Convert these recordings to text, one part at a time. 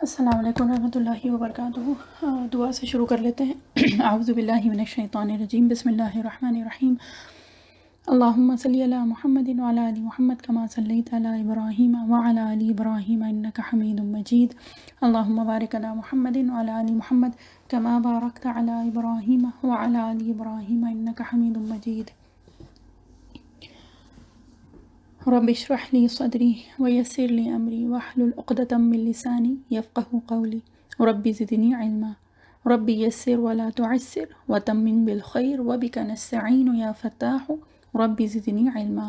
السلام علیکم ورحمۃ اللہ وبرکاتہ۔ دعا سے شروع کر لیتے ہیں۔ اعوذ باللہ من الشیطان الرجیم، بسم اللہ الرحمن الرحیم۔ اللہم صلی علی محمد وعلی آل محمد کما صلیت علی ابراہیم وعلی آل ابراہیم انک حمید مجید۔ اللہم بارک علی محمد وعلی آل محمد کما بارکت علی ابراہیم وعلی آل ابراہیم انک حمید مجید۔ رب اشرح لی صدری ویسر لی امری واحلل عقدۃ من لسانی یفقہوا قولی رب زدنی علما رب یسر ولا تعسر وتمم بالخیر وبک نستعین یا فتاح رب زدنی علما۔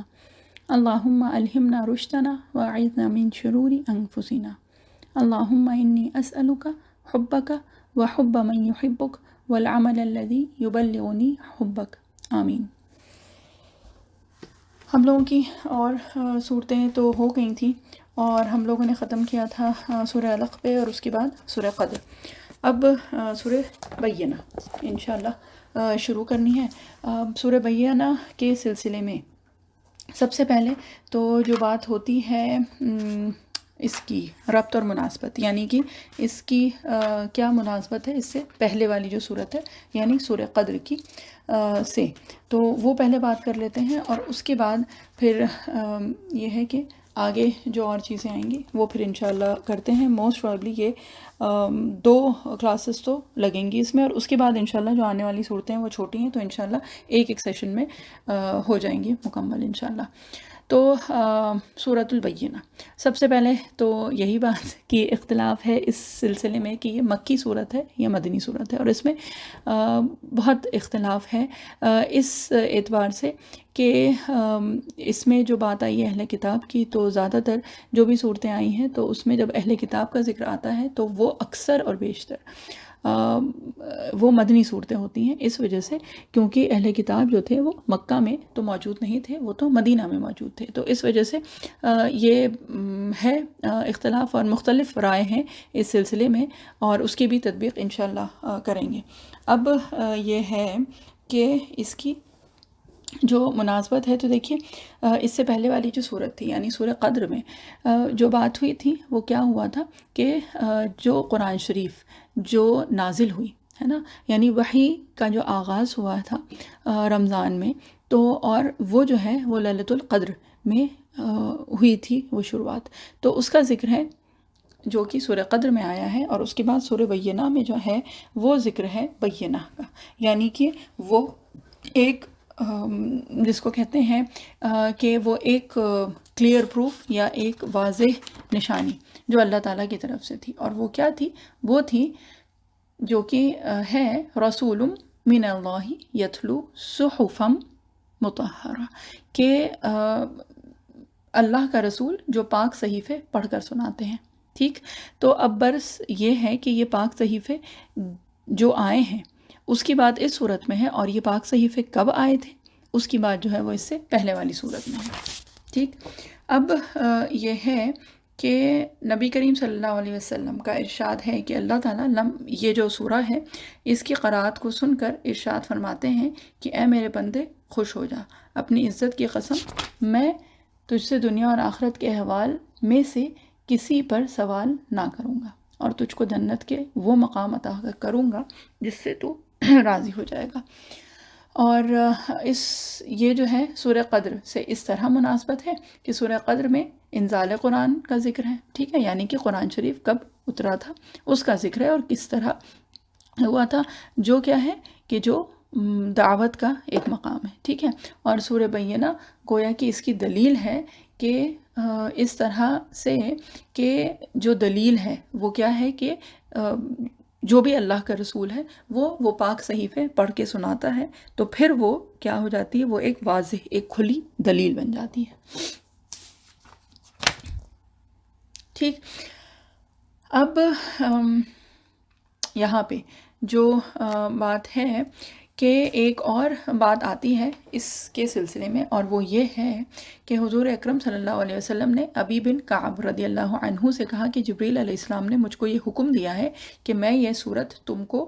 اللہم الہمنا رشدنا واعذنا من شرور انفسنا۔ اللہم انی اسألک حبک وحب من یحبک والعمل الذی یبلغنی حبک، آمین۔ ہم لوگوں کی اور صورتیں تو ہو گئی تھیں، اور ہم لوگوں نے ختم کیا تھا سورہ علق پہ، اور اس کے بعد سورہ قدر۔ اب سورہ بینہ انشاءاللہ شروع کرنی ہے۔ سورہ بینہ کے سلسلے میں سب سے پہلے تو جو بات ہوتی ہے اس کی ربط اور مناسبت، یعنی کہ اس کی کیا مناسبت ہے اس سے پہلے والی جو صورت ہے، یعنی سورہ قدر کی سے، تو وہ پہلے بات کر لیتے ہیں، اور اس کے بعد پھر یہ ہے کہ آگے جو اور چیزیں آئیں گی وہ پھر انشاءاللہ کرتے ہیں۔ موسٹ پرابلی یہ 2 کلاسز تو لگیں گی اس میں، اور اس کے بعد انشاءاللہ جو آنے والی صورتیں ہیں وہ چھوٹی ہیں، تو انشاءاللہ ایک سیشن میں ہو جائیں گی مکمل انشاءاللہ۔ تو سورۃ البینہ، سب سے پہلے تو یہی بات کہ اختلاف ہے اس سلسلے میں کہ یہ مکی صورت ہے یا مدنی صورت ہے، اور اس میں بہت اختلاف ہے اس اعتبار سے کہ اس میں جو بات آئی ہے اہل کتاب کی، تو زیادہ تر جو بھی صورتیں آئی ہیں تو اس میں جب اہل کتاب کا ذکر آتا ہے تو وہ اکثر اور بیشتر وہ مدنی صورتیں ہوتی ہیں، اس وجہ سے کیونکہ اہل کتاب جو تھے وہ مکہ میں تو موجود نہیں تھے، وہ تو مدینہ میں موجود تھے، تو اس وجہ سے یہ ہے اختلاف، اور مختلف رائے ہیں اس سلسلے میں، اور اس کی بھی تطبیق انشاءاللہ کریں گے۔ اب یہ ہے کہ اس کی جو مناسبت ہے، تو دیکھیے اس سے پہلے والی جو صورت تھی یعنی سورہ قدر میں جو بات ہوئی تھی وہ کیا ہوا تھا کہ جو قرآن شریف جو نازل ہوئی ہے نا، یعنی وحی کا جو آغاز ہوا تھا رمضان میں، تو اور وہ جو ہے وہ لیلۃ القدر میں ہوئی تھی وہ شروعات، تو اس کا ذکر ہے جو کہ سورہ قدر میں آیا ہے، اور اس کے بعد سورہ بینہ میں جو ہے وہ ذکر ہے بینہ کا، یعنی کہ وہ ایک جس کو کہتے ہیں کہ وہ ایک کلیئر پروف یا ایک واضح نشانی جو اللہ تعالیٰ کی طرف سے تھی، اور وہ کیا تھی؟ وہ تھی جو کہ ہے رسول من اللہ یتلو صحفا مطہرہ، کہ اللہ کا رسول جو پاک صحیفے پڑھ کر سناتے ہیں، ٹھیک؟ تو اب برس یہ ہے کہ یہ پاک صحیفے جو آئے ہیں اس کی بات اس صورت میں ہے، اور یہ پاک صحیفے کب آئے تھے اس کی بات جو ہے وہ اس سے پہلے والی صورت میں ہے، ٹھیک؟ اب یہ ہے کہ نبی کریم صلی اللہ علیہ وسلم کا ارشاد ہے کہ اللہ تعالیٰ یہ جو سورہ ہے اس کی قرأت کو سن کر ارشاد فرماتے ہیں کہ اے میرے بندے خوش ہو جا، اپنی عزت کی قسم میں تجھ سے دنیا اور آخرت کے احوال میں سے کسی پر سوال نہ کروں گا، اور تجھ کو جنت کے وہ مقام عطا کروں گا جس سے تو راضی ہو جائے گا۔ اور یہ جو ہے سورہ قدر سے اس طرح مناسبت ہے کہ سورہ قدر میں انزال قرآن کا ذکر ہے، ٹھیک ہے، یعنی کہ قرآن شریف کب اترا تھا اس کا ذکر ہے، اور کس طرح ہوا تھا، جو کیا ہے کہ جو دعوت کا ایک مقام ہے، ٹھیک ہے۔ اور سورہ بینہ گویا کہ اس کی دلیل ہے کہ اس طرح سے کہ جو دلیل ہے وہ کیا ہے کہ جو بھی اللہ کا رسول ہے وہ پاک صحیفے پڑھ کے سناتا ہے، تو پھر وہ کیا ہو جاتی ہے، وہ ایک واضح ایک کھلی دلیل بن جاتی ہے، ٹھیک۔ اب یہاں پہ جو بات ہے کہ ایک اور بات آتی ہے اس کے سلسلے میں، اور وہ یہ ہے کہ حضور اکرم صلی اللہ علیہ وسلم نے ابی بن کعب رضی اللہ عنہ سے کہا کہ جبریل علیہ السلام نے مجھ کو یہ حکم دیا ہے کہ میں یہ صورت تم کو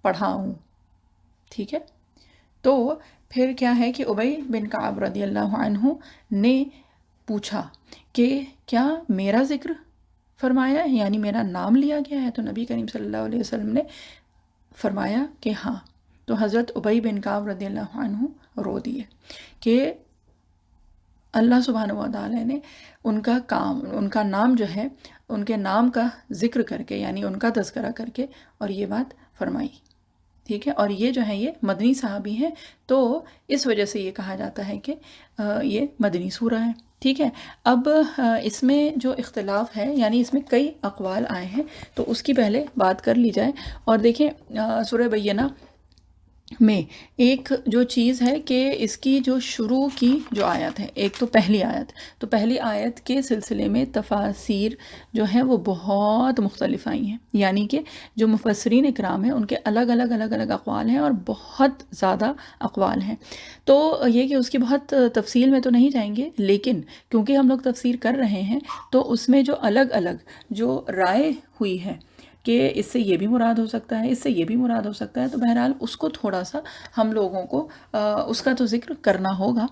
پڑھاؤں، ٹھیک ہے۔ تو پھر کیا ہے کہ ابی بن کعب رضی اللہ عنہ نے پوچھا کہ کیا میرا ذکر فرمایا ہے یعنی میرا نام لیا گیا ہے؟ تو نبی کریم صلی اللہ علیہ وسلم نے فرمایا کہ ہاں. تو حضرت ابی بن کعب رضی اللہ عنہ رو دیے کہ اللہ سبحانہ و تعالیٰ نے ان کا نام جو ہے ان کے نام کا ذکر کر کے یعنی ان کا تذکرہ کر کے اور یہ بات فرمائی. ٹھیک ہے، اور یہ جو ہے یہ مدنی صحابی ہیں، تو اس وجہ سے یہ کہا جاتا ہے کہ یہ مدنی سورہ ہے. ٹھیک ہے، اب اس میں جو اختلاف ہے یعنی اس میں کئی اقوال آئے ہیں، تو اس کی پہلے بات کر لی جائے. اور دیکھیں سورہ بینہ میں ایک جو چیز ہے کہ اس کی جو شروع کی جو آیت ہے، ایک تو پہلی آیت، تو پہلی آیت کے سلسلے میں تفاسیر جو ہیں وہ بہت مختلف آئی ہیں، یعنی کہ جو مفسرین اکرام ہیں ان کے الگ الگ اقوال ہیں اور بہت زیادہ اقوال ہیں. تو یہ کہ اس کی بہت تفصیل میں تو نہیں جائیں گے، لیکن کیونکہ ہم لوگ تفسیر کر رہے ہیں تو اس میں جو الگ الگ جو رائے ہوئی ہے کہ اس سے یہ بھی مراد ہو سکتا ہے، اس سے یہ بھی مراد ہو سکتا ہے، تو بہرحال اس کو تھوڑا سا ہم لوگوں کو اس کا تو ذکر کرنا ہوگا،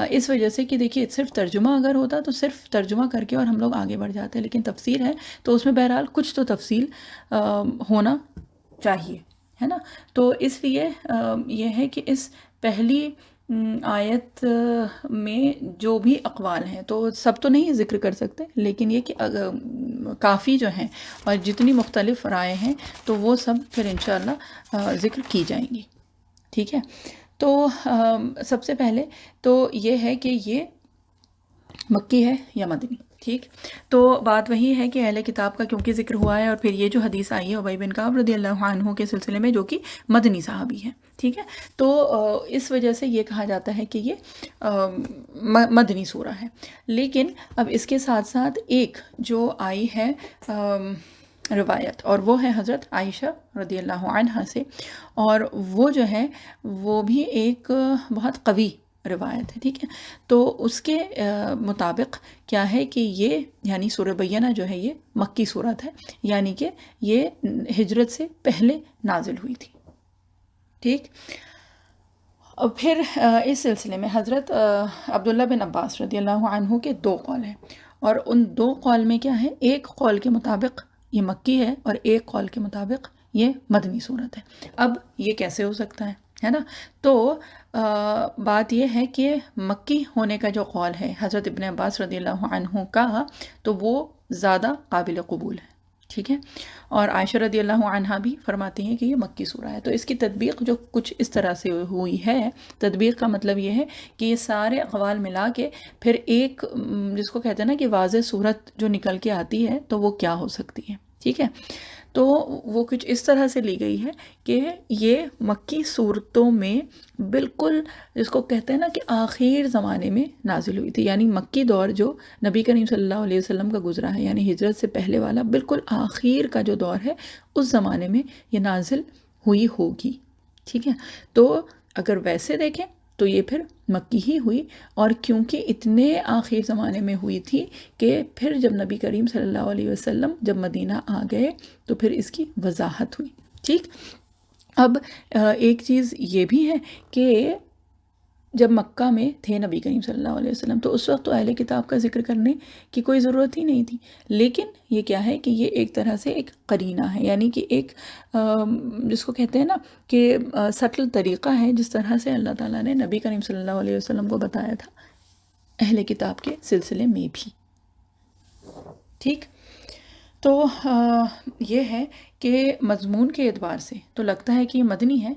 اس وجہ سے کہ دیکھیے صرف ترجمہ اگر ہوتا تو صرف ترجمہ کر کے اور ہم لوگ آگے بڑھ جاتے، لیکن تفسیر ہے تو اس میں بہرحال کچھ تو تفصیل ہونا چاہیے، ہے نا. تو اس لیے یہ ہے کہ اس پہلی آیت میں جو بھی اقوال ہیں تو سب تو نہیں ذکر کر سکتے، لیکن یہ کہ کافی جو ہیں اور جتنی مختلف رائے ہیں تو وہ سب پھر انشاءاللہ ذکر کی جائیں گی. ٹھیک ہے، تو سب سے پہلے تو یہ ہے کہ یہ مکی ہے یا مدنی. ٹھیک، تو بات وہی ہے کہ اہل کتاب کا کیونکہ ذکر ہوا ہے اور پھر یہ جو حدیث آئی ہے ابی بن کعب رضی اللہ عنہ کے سلسلے میں جو کہ مدنی صحابی ہے. ٹھیک ہے، تو اس وجہ سے یہ کہا جاتا ہے کہ یہ مدنی سورہ ہے. لیکن اب اس کے ساتھ ساتھ ایک جو آئی ہے روایت، اور وہ ہے حضرت عائشہ رضی اللہ عنہا سے، اور وہ جو ہے وہ بھی ایک بہت قوی روایت ہے. ٹھیک ہے، تو اس کے مطابق کیا ہے کہ یہ یعنی سورہ بینہ جو ہے یہ مکی صورت ہے، یعنی کہ یہ ہجرت سے پہلے نازل ہوئی تھی. ٹھیک، اور پھر اس سلسلے میں حضرت عبداللہ بن عباس رضی اللہ عنہ کے دو قول ہیں، اور ان دو قول میں کیا ہے، ایک قول کے مطابق یہ مکی ہے اور ایک قول کے مطابق یہ مدنی صورت ہے. اب یہ کیسے ہو سکتا ہے نا. تو بات یہ ہے کہ مکی ہونے کا جو قول ہے حضرت ابن عباس رضی اللہ عنہ کا، تو وہ زیادہ قابل قبول ہے. ٹھیک ہے، اور عائشہ رضی اللہ عنہا بھی فرماتی ہیں کہ یہ مکی سورہ ہے. تو اس کی تطبیق جو کچھ اس طرح سے ہوئی ہے، تطبیق کا مطلب یہ ہے کہ یہ سارے اقوال ملا کے پھر ایک جس کو کہتے ہیں نا کہ واضح صورت جو نکل کے آتی ہے تو وہ کیا ہو سکتی ہے. ٹھیک ہے، تو وہ کچھ اس طرح سے لی گئی ہے کہ یہ مکی صورتوں میں بالکل جس کو کہتے ہیں نا کہ آخر زمانے میں نازل ہوئی تھی، یعنی مکی دور جو نبی کریم صلی اللہ علیہ وسلم کا گزرا ہے، یعنی ہجرت سے پہلے والا بالکل آخر کا جو دور ہے اس زمانے میں یہ نازل ہوئی ہوگی. ٹھیک ہے، تو اگر ویسے دیکھیں تو یہ پھر مکی ہی ہوئی، اور کیونکہ اتنے آخر زمانے میں ہوئی تھی کہ پھر جب نبی کریم صلی اللہ علیہ وسلم جب مدینہ آ گئے تو پھر اس کی وضاحت ہوئی. ٹھیک، اب ایک چیز یہ بھی ہے کہ جب مکہ میں تھے نبی کریم صلی اللہ علیہ وسلم تو اس وقت تو اہل کتاب کا ذکر کرنے کی کوئی ضرورت ہی نہیں تھی، لیکن یہ کیا ہے کہ یہ ایک طرح سے ایک قرینہ ہے، یعنی کہ ایک جس کو کہتے ہیں نا کہ سٹل طریقہ ہے جس طرح سے اللہ تعالیٰ نے نبی کریم صلی اللہ علیہ وسلم کو بتایا تھا اہل کتاب کے سلسلے میں بھی. ٹھیک، تو یہ ہے کہ مضمون کے اعتبار سے تو لگتا ہے کہ یہ مدنی ہے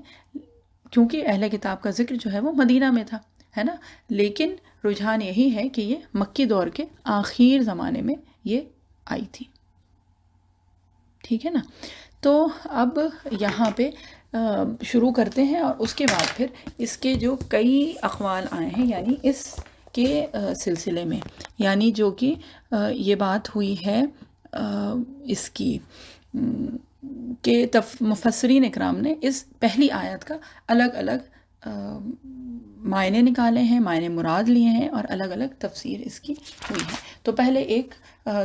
کیونکہ اہل کتاب کا ذکر جو ہے وہ مدینہ میں تھا، ہے نا. لیکن رجحان یہی ہے کہ یہ مکی دور کے آخر زمانے میں یہ آئی تھی. ٹھیک ہے نا، تو اب یہاں پہ شروع کرتے ہیں اور اس کے بعد پھر اس کے جو کئی اقوال آئے ہیں یعنی اس کے سلسلے میں، یعنی جو کہ یہ بات ہوئی ہے اس کی کہ مفسرین اکرام نے اس پہلی آیت کا الگ الگ معنی نکالے ہیں، معنی مراد لیے ہیں اور الگ الگ تفسیر اس کی ہوئی ہے. تو پہلے ایک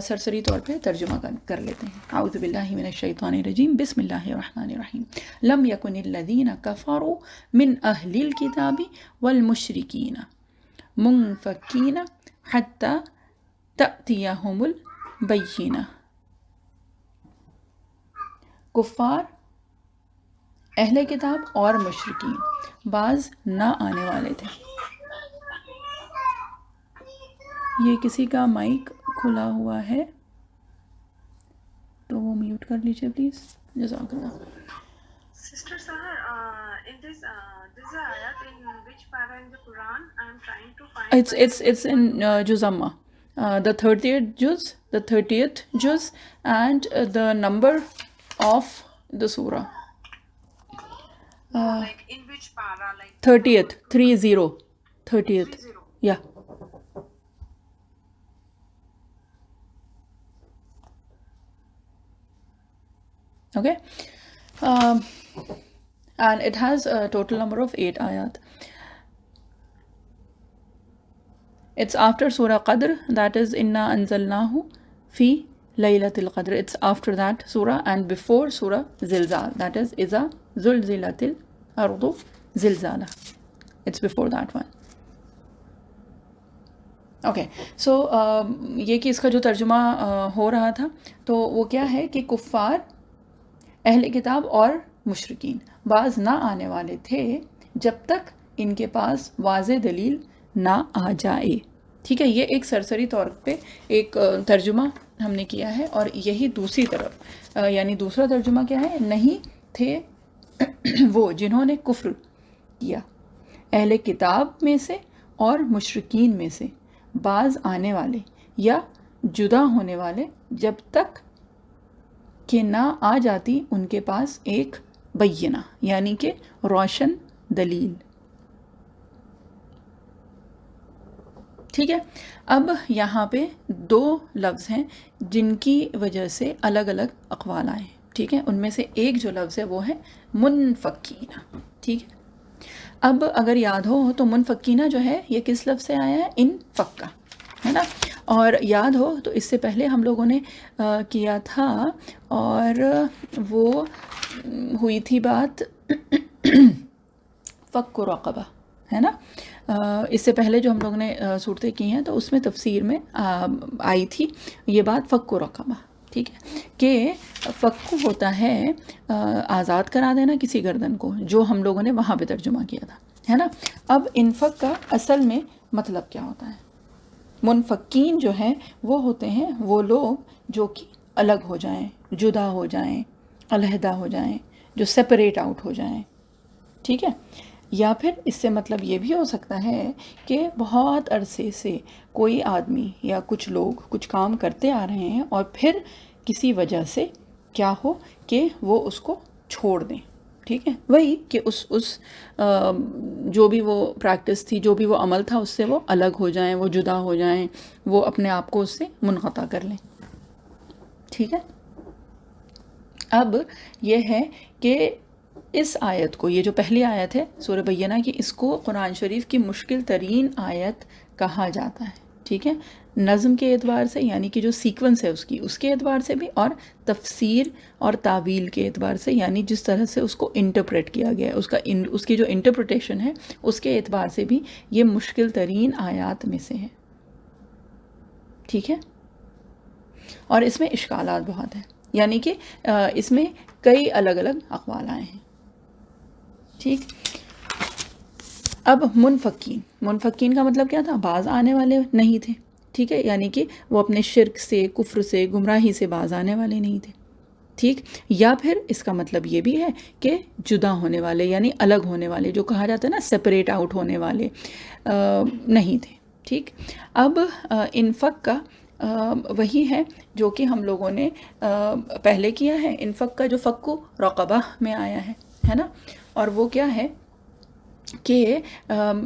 سرسری طور پہ ترجمہ کر لیتے ہیں. اعوذ باللہ من الشیطان الرجیم، بسم اللہ الرحمن الرحیم. لم یکن الذین کفروا من اہل الکتاب والمشرکین منفکین حتی تأتیہم البینہ. کفار، اہل کتاب اور مشرکین بعض نہ آنے والے تھے. یہ کسی کا مائک کھلا ہوا ہے تو وہ میوٹ کر لیجیے پلیز. جزاک اللہ. Sister Sahar, in this ayat, in which para in the Quran? I am trying to find. It's in Juzamma, the 30th juz, and the number of the surah. Like in which para? Like 30th, 30th. Yeah. Okay. And it has a total number of 8 ayat. It's after Surah Qadr, that is Inna Anzalnahu fi Laylatil Qadr. It's after that surah and before Surah Zilzal, that is Iza Zulzilatil Ardu Zilzala. It's before that one. Okay so یہ کہ اس کا جو ترجمہ ہو رہا تھا تو وہ کیا ہے کہ کفار، اہل کتاب اور مشرکین بعض نہ آنے والے تھے جب تک ان کے پاس واضح دلیل نہ آ جائے. ٹھیک ہے، یہ ایک سرسری طور پہ ایک ترجمہ ہم نے کیا ہے. اور یہی دوسری طرف یعنی دوسرا ترجمہ کیا ہے، نہیں تھے وہ جنہوں نے کفر کیا اہل کتاب میں سے اور مشرکین میں سے بعض آنے والے یا جدا ہونے والے جب تک کہ نہ آ جاتی ان کے پاس ایک بینہ یعنی کہ روشن دلیل. ٹھیک ہے، اب یہاں پہ 2 لفظ ہیں جن کی وجہ سے الگ الگ اقوال آئے ہیں. ٹھیک ہے، ان میں سے ایک جو لفظ ہے وہ ہے منفکینہ. ٹھیک ہے، اب اگر یاد ہو تو منفکینہ جو ہے یہ کس لفظ سے آیا ہے، انفکا، ہے نا. اور یاد ہو تو اس سے پہلے ہم لوگوں نے کیا تھا اور وہ ہوئی تھی بات فک و رقبہ، ہے نا. اس سے پہلے جو ہم لوگوں نے صورتیں کی ہیں تو اس میں تفسیر میں آئی تھی یہ بات فک و رقبہ. ٹھیک ہے، کہ فک ہوتا ہے آزاد کرا دینا کسی گردن کو، جو ہم لوگوں نے وہاں پہ ترجمہ کیا تھا، ہے نا. اب انفک کا اصل میں مطلب کیا ہوتا ہے؟ منفکین جو ہیں وہ ہوتے ہیں وہ لوگ جو کہ الگ ہو جائیں، جدا ہو جائیں، علیحدہ ہو جائیں، جو سپریٹ آؤٹ ہو جائیں. ٹھیک ہے، یا پھر اس سے مطلب یہ بھی ہو سکتا ہے کہ بہت عرصے سے کوئی آدمی یا کچھ لوگ کچھ کام کرتے آ رہے ہیں اور پھر کسی وجہ سے کیا ہو کہ وہ اس کو چھوڑ دیں. ٹھیک ہے، وہی کہ اس جو بھی وہ پریکٹس تھی، جو بھی وہ عمل تھا، اس سے وہ الگ ہو جائیں، وہ جدا ہو جائیں، وہ اپنے آپ کو اس سے منقطع کر لیں. ٹھیک ہے، اب یہ ہے کہ اس آیت کو، یہ جو پہلی آیت ہے سورہ بینہ کی، اس کو قرآن شریف کی مشکل ترین آیت کہا جاتا ہے. ٹھیک ہے، نظم کے اعتبار سے یعنی کہ جو سیکونس ہے اس کے اعتبار سے بھی، اور تفسیر اور تعویل کے اعتبار سے یعنی جس طرح سے اس کو انٹرپریٹ کیا گیا ہے، اس کی جو انٹرپریٹیشن ہے اس کے اعتبار سے بھی یہ مشکل ترین آیات میں سے ہے. ٹھیک ہے، اور اس میں اشکالات بہت ہیں، یعنی کہ اس میں کئی الگ الگ اقوال آئے ہیں. ٹھیک، اب منفکین کا مطلب کیا تھا؟ باز آنے والے نہیں تھے. ٹھیک ہے، یعنی کہ وہ اپنے شرک سے، کفر سے، گمراہی سے باز آنے والے نہیں تھے. ٹھیک، یا پھر اس کا مطلب یہ بھی ہے کہ جدا ہونے والے یعنی الگ ہونے والے، جو کہا جاتا ہے نا سپریٹ آؤٹ ہونے والے نہیں تھے. ٹھیک، اب انفق کا وہی ہے جو کہ ہم لوگوں نے پہلے کیا ہے. انفق کا جو فک و رقبہ میں آیا ہے نا، اور وہ کیا ہے کہ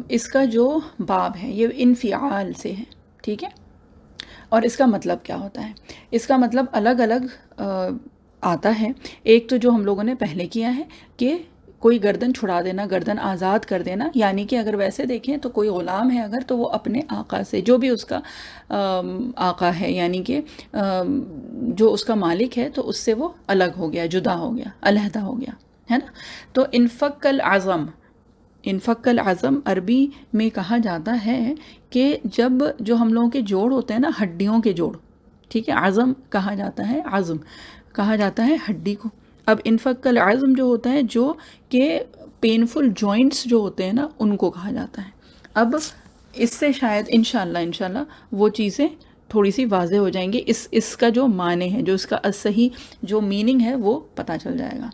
اس کا جو باب ہے یہ انفعال سے ہے. ٹھیک ہے، اور اس کا مطلب کیا ہوتا ہے؟ اس کا مطلب الگ الگ آتا ہے. ایک تو جو ہم لوگوں نے پہلے کیا ہے کہ کوئی گردن چھڑا دینا، گردن آزاد کر دینا، یعنی کہ اگر ویسے دیکھیں تو کوئی غلام ہے اگر، تو وہ اپنے آقا سے، جو بھی اس کا آقا ہے یعنی کہ جو اس کا مالک ہے، تو اس سے وہ الگ ہو گیا، جدا ہو گیا، علیحدہ ہو گیا، ہے نا. تو انفق العظم عربی میں کہا جاتا ہے کہ جب جو ہم لوگوں کے جوڑ ہوتے ہیں نا، ہڈیوں کے جوڑ، ٹھیک ہے، عظم کہا جاتا ہے، عظم کہا جاتا ہے ہڈی کو. اب انفک العظم جو ہوتا ہے جو کہ پینفل جوائنٹس جو ہوتے ہیں نا ان کو کہا جاتا ہے. اب اس سے شاید انشاءاللہ وہ چیزیں تھوڑی سی واضح ہو جائیں گی، اس کا جو معنی ہے، جو اس کا صحیح جو میننگ ہے وہ پتہ چل جائے گا.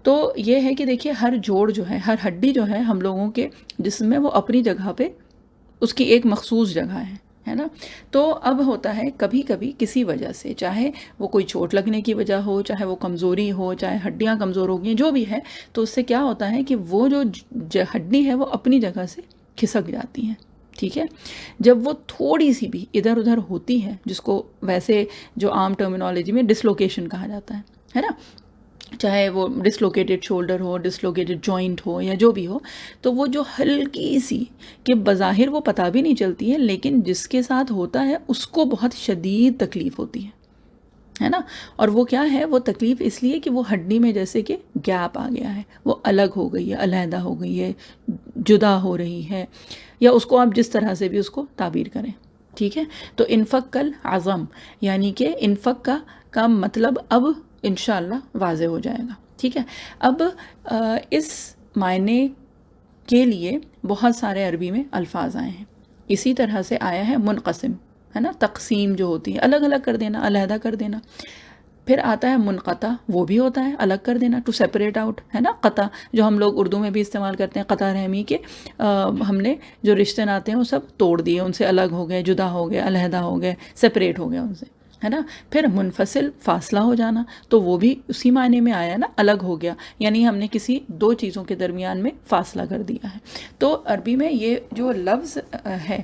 تو یہ ہے کہ دیکھیے ہر جوڑ جو ہے، ہر ہڈی جو ہے ہم لوگوں کے جسم میں وہ اپنی جگہ پہ اس کی ایک مخصوص جگہ ہے نا. تو اب ہوتا ہے کبھی کبھی کسی وجہ سے، چاہے وہ کوئی چوٹ لگنے کی وجہ ہو، چاہے وہ کمزوری ہو، چاہے ہڈیاں کمزور ہو گئی جو بھی ہے، تو اس سے کیا ہوتا ہے کہ وہ جو ہڈی ہے وہ اپنی جگہ سے کھسک جاتی ہیں. ٹھیک ہے، جب وہ تھوڑی سی بھی ادھر ادھر ہوتی ہے، جس کو ویسے جو عام ٹرمینالوجی میں ڈسلوکیشن کہا جاتا ہے نا، چاہے وہ ڈسلوکیٹڈ شولڈر ہو، ڈسلوکیٹڈ جوائنٹ ہو یا جو بھی ہو، تو وہ جو ہلکی سی کہ بظاہر وہ پتہ بھی نہیں چلتی ہے، لیکن جس کے ساتھ ہوتا ہے اس کو بہت شدید تکلیف ہوتی ہے نا. اور وہ کیا ہے، وہ تکلیف اس لیے کہ وہ ہڈی میں جیسے کہ گیپ آ گیا ہے، وہ الگ ہو گئی ہے، علیحدہ ہو گئی ہے، جدا ہو رہی ہے، یا اس کو آپ جس طرح سے بھی اس کو تعبیر کریں. ٹھیک ہے، تو انفک العظم یعنی کہ انفک کا مطلب اب انشاءاللہ واضح ہو جائے گا. ٹھیک ہے، اب اس معنی کے لیے بہت سارے عربی میں الفاظ آئے ہیں. اسی طرح سے آیا ہے منقسم، ہے نا، تقسیم جو ہوتی ہے الگ الگ کر دینا، علیحدہ کر دینا. پھر آتا ہے منقطع، وہ بھی ہوتا ہے الگ کر دینا، ٹو سیپریٹ آؤٹ، ہے نا. قطع جو ہم لوگ اردو میں بھی استعمال کرتے ہیں، قطع رحمی کے ہم نے جو رشتے ناتے ہیں وہ سب توڑ دیے، ان سے الگ ہو گئے، جدا ہو گئے، علیحدہ ہو گئے، سیپریٹ ہو گئے ان سے، ہے نا. پھر منفصل، فاصلہ ہو جانا، تو وہ بھی اسی معنی میں آیا نا، الگ ہو گیا، یعنی ہم نے کسی دو چیزوں کے درمیان میں فاصلہ کر دیا ہے. تو عربی میں یہ جو لفظ ہے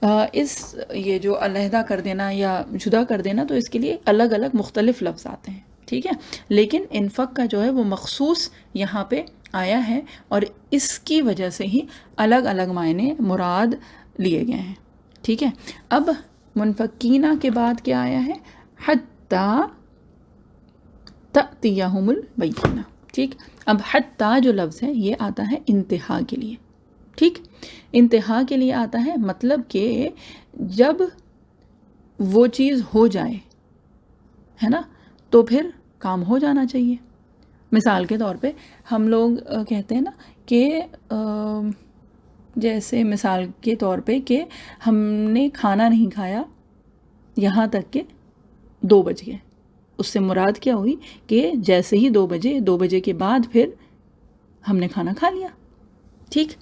یہ جو علیحدہ کر دینا یا جدا کر دینا، تو اس کے لیے الگ الگ مختلف لفظ آتے ہیں. ٹھیک ہے، لیکن انفق کا جو ہے وہ مخصوص یہاں پہ آیا ہے، اور اس کی وجہ سے ہی الگ الگ معنی مراد لیے گئے ہیں. ٹھیک ہے، اب منفقینہ کے بعد کیا آیا ہے، حتیٰ تأتیہم البینہ. ٹھیک، اب حتیٰ جو لفظ ہے یہ آتا ہے انتہا کے لیے. ٹھیک، انتہا کے لیے آتا ہے، مطلب کہ جب وہ چیز ہو جائے، ہے نا، تو پھر کام ہو جانا چاہیے. مثال کے طور پہ ہم لوگ کہتے ہیں نا کہ جیسے مثال کے طور پہ کہ ہم نے کھانا نہیں کھایا یہاں تک کہ 2 بج گئے. اس سے مراد کیا ہوئی کہ جیسے ہی 2 بجے کے بعد پھر ہم نے کھانا کھا لیا. ٹھیک،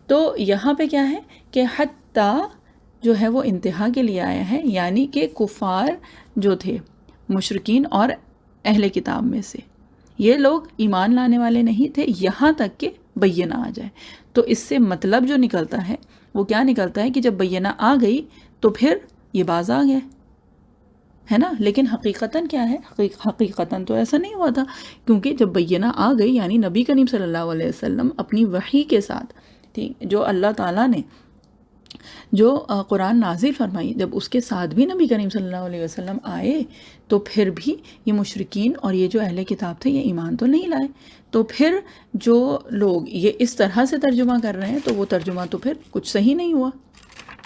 تو یہاں پہ کیا ہے کہ حتیٰ جو ہے وہ انتہا کے لیے آیا ہے، یعنی کہ کفار جو تھے، مشرکین اور اہل کتاب میں سے، یہ لوگ ایمان لانے والے نہیں تھے یہاں تک کہ بینہ آ جائے. تو اس سے مطلب جو نکلتا ہے وہ کیا نکلتا ہے کہ جب بینہ آ گئی تو پھر یہ باز آ گئے، ہے نا. لیکن حقیقتاً کیا ہے، حقیقتاً تو ایسا نہیں ہوا تھا، کیونکہ جب بینہ آ گئی یعنی نبی کریم صلی اللہ علیہ وسلم اپنی وحی کے ساتھ، ٹھیک، جو اللہ تعالیٰ نے جو قرآن نازل فرمائی، جب اس کے ساتھ بھی نبی کریم صلی اللہ علیہ وسلم آئے تو پھر بھی یہ مشرکین اور یہ جو اہل کتاب تھے یہ ایمان تو نہیں لائے. تو پھر جو لوگ یہ اس طرح سے ترجمہ کر رہے ہیں تو وہ ترجمہ تو پھر کچھ صحیح نہیں ہوا،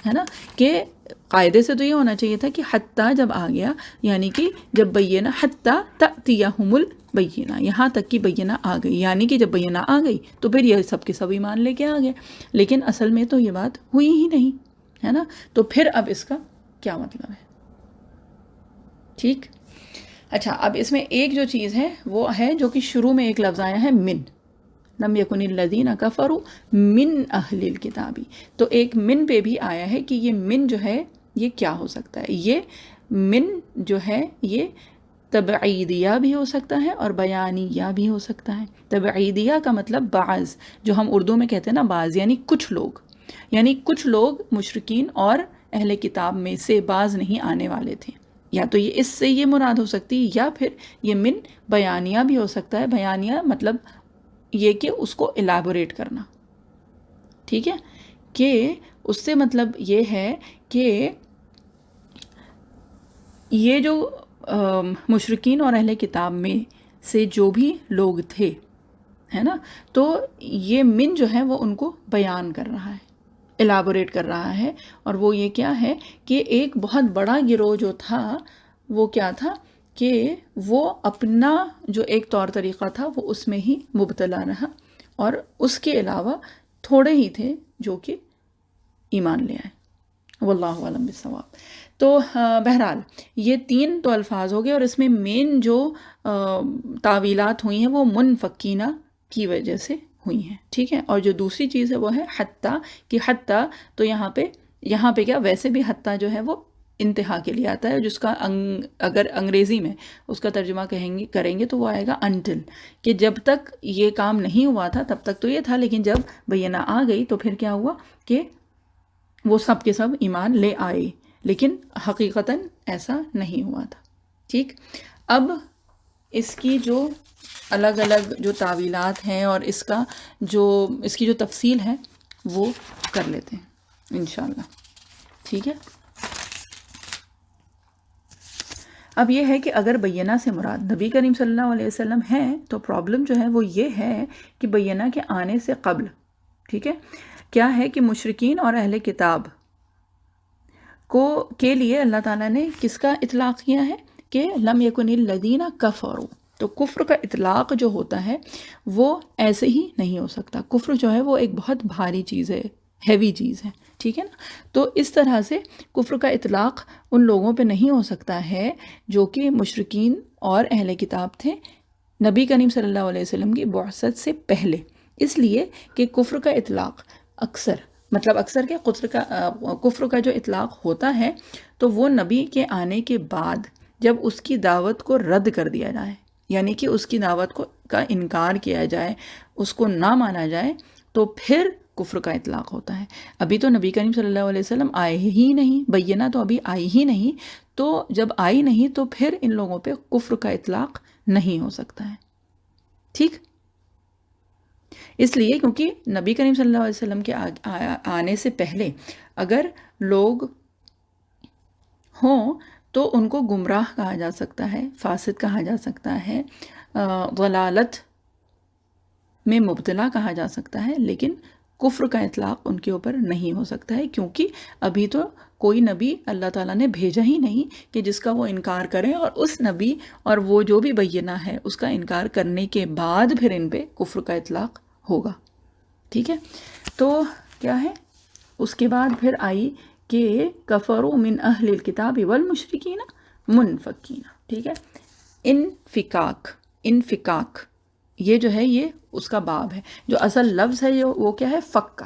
ہے نا. کہ قاعدے سے تو یہ ہونا چاہیے تھا کہ حتیٰ جب آ گیا یعنی کہ جب بینہ، حتیٰ تأتیہم البینہ، یہاں تک کہ بینہ آ گئی، یعنی کہ جب بینہ آ گئی تو پھر یہ سب کے سب ایمان لے کے آ گئے. لیکن اصل میں تو یہ بات ہوئی ہی نہیں، ہے نا. تو پھر اب اس کا کیا مطلب ہے؟ ٹھیک، اچھا، اب اس میں ایک جو چیز ہے وہ ہے جو کہ شروع میں ایک لفظ آیا ہے من، لم یکن الذین کفروا من اہل الکتاب. تو ایک من پہ بھی آیا ہے کہ یہ من جو ہے یہ کیا ہو سکتا ہے. یہ من جو ہے یہ تبعیدیہ بھی ہو سکتا ہے اور بیانیہ بھی ہو سکتا ہے. تبعیدیہ کا مطلب بعض، جو ہم اردو میں کہتے ہیں نا بعض، یعنی کچھ لوگ، یعنی کچھ لوگ مشرکین اور اہل کتاب میں سے بعض نہیں آنے والے تھے. یا تو یہ اس سے یہ مراد ہو سکتی ہے، یا پھر یہ من بیانیہ بھی ہو سکتا ہے. بیانیہ مطلب یہ کہ اس کو الیبوریٹ کرنا. ٹھیک ہے، کہ اس سے مطلب یہ ہے کہ یہ جو مشرکین اور اہل کتاب میں سے جو بھی لوگ تھے، ہے نا، تو یہ من جو ہے وہ ان کو بیان کر رہا ہے، الیبوریٹ کر رہا ہے. اور وہ یہ کیا ہے کہ ایک بہت بڑا گروہ جو تھا وہ کیا تھا کہ وہ اپنا جو ایک طور طریقہ تھا وہ اس میں ہی مبتلا رہا، اور اس کے علاوہ تھوڑے ہی تھے جو کہ ایمان لے آئے۔ واللہ اعلم بالصواب۔ تو بہرحال یہ 3 تو الفاظ ہو گئے، اور اس میں مین جو تعویلات ہوئی ہیں وہ منفکینہ کی وجہ سے ہوئی ہیں، ٹھیک ہے۔ اور جو دوسری چیز ہے وہ ہے حتیٰ، کہ حتیٰ تو یہاں پہ کیا، ویسے بھی حتیٰ جو ہے وہ انتہا کے لیے آتا ہے، جس کا اگر انگریزی میں اس کا ترجمہ کریں گے تو وہ آئے گا انٹل، کہ جب تک یہ کام نہیں ہوا تھا تب تک تو یہ تھا، لیکن جب بینہ آ گئی تو پھر کیا ہوا کہ وہ سب کے سب ایمان لے آئے، لیکن حقیقتاً ایسا نہیں ہوا تھا، ٹھیک۔ اب اس کی جو الگ الگ جو تعویلات ہیں اور اس کی جو تفصیل ہے وہ کر لیتے ہیں انشاءاللہ، ٹھیک ہے۔ اب یہ ہے کہ اگر بینہ سے مراد نبی کریم صلی اللہ علیہ وسلم ہے تو پرابلم جو ہے وہ یہ ہے کہ بینہ کے آنے سے قبل، ٹھیک ہے، کیا ہے کہ مشرکین اور اہل کتاب کے لیے اللہ تعالیٰ نے کس کا اطلاق کیا ہے کہ لم یکن الذین کفروا، تو کفر کا اطلاق جو ہوتا ہے وہ ایسے ہی نہیں ہو سکتا۔ کفر جو ہے وہ ایک بہت بھاری چیز ہے، ہیوی چیز ہے، ٹھیک ہے نا۔ تو اس طرح سے کفر کا اطلاق ان لوگوں پہ نہیں ہو سکتا ہے جو کہ مشرکین اور اہل کتاب تھے نبی کریم صلی اللہ علیہ وسلم کی بعثت سے پہلے، اس لیے کہ کفر کا اطلاق اکثر کیا کفر کا جو اطلاق ہوتا ہے تو وہ نبی کے آنے کے بعد جب اس کی دعوت کو رد کر دیا جائے، یعنی کہ اس کی دعوت کا انکار کیا جائے، اس کو نہ مانا جائے، تو پھر کفر کا اطلاق ہوتا ہے۔ ابھی تو نبی کریم صلی اللہ علیہ وسلم آئے ہی نہیں، بینہ تو ابھی آئی ہی نہیں، تو جب آئی نہیں تو پھر ان لوگوں پہ کفر کا اطلاق نہیں ہو سکتا ہے، ٹھیک۔ اس لیے کیونکہ نبی کریم صلی اللہ علیہ وسلم کے آنے سے پہلے اگر لوگ ہوں تو ان کو گمراہ کہا جا سکتا ہے، فاسد کہا جا سکتا ہے، ضلالت میں مبتلا کہا جا سکتا ہے، لیکن کفر کا اطلاق ان کے اوپر نہیں ہو سکتا ہے، کیونکہ ابھی تو کوئی نبی اللہ تعالیٰ نے بھیجا ہی نہیں کہ جس کا وہ انکار کریں، اور اس نبی اور وہ جو بھی بینہ ہے اس کا انکار کرنے کے بعد پھر ان پہ کفر کا اطلاق ہوگا، ٹھیک ہے۔ تو کیا ہے، اس کے بعد پھر آئی کہ کفروا من اہل الکتاب والمشرکین منفکین، ٹھیک ہے۔ انفکاک یہ جو ہے یہ اس کا باب ہے، جو اصل لفظ ہے وہ کیا ہے، فک کا،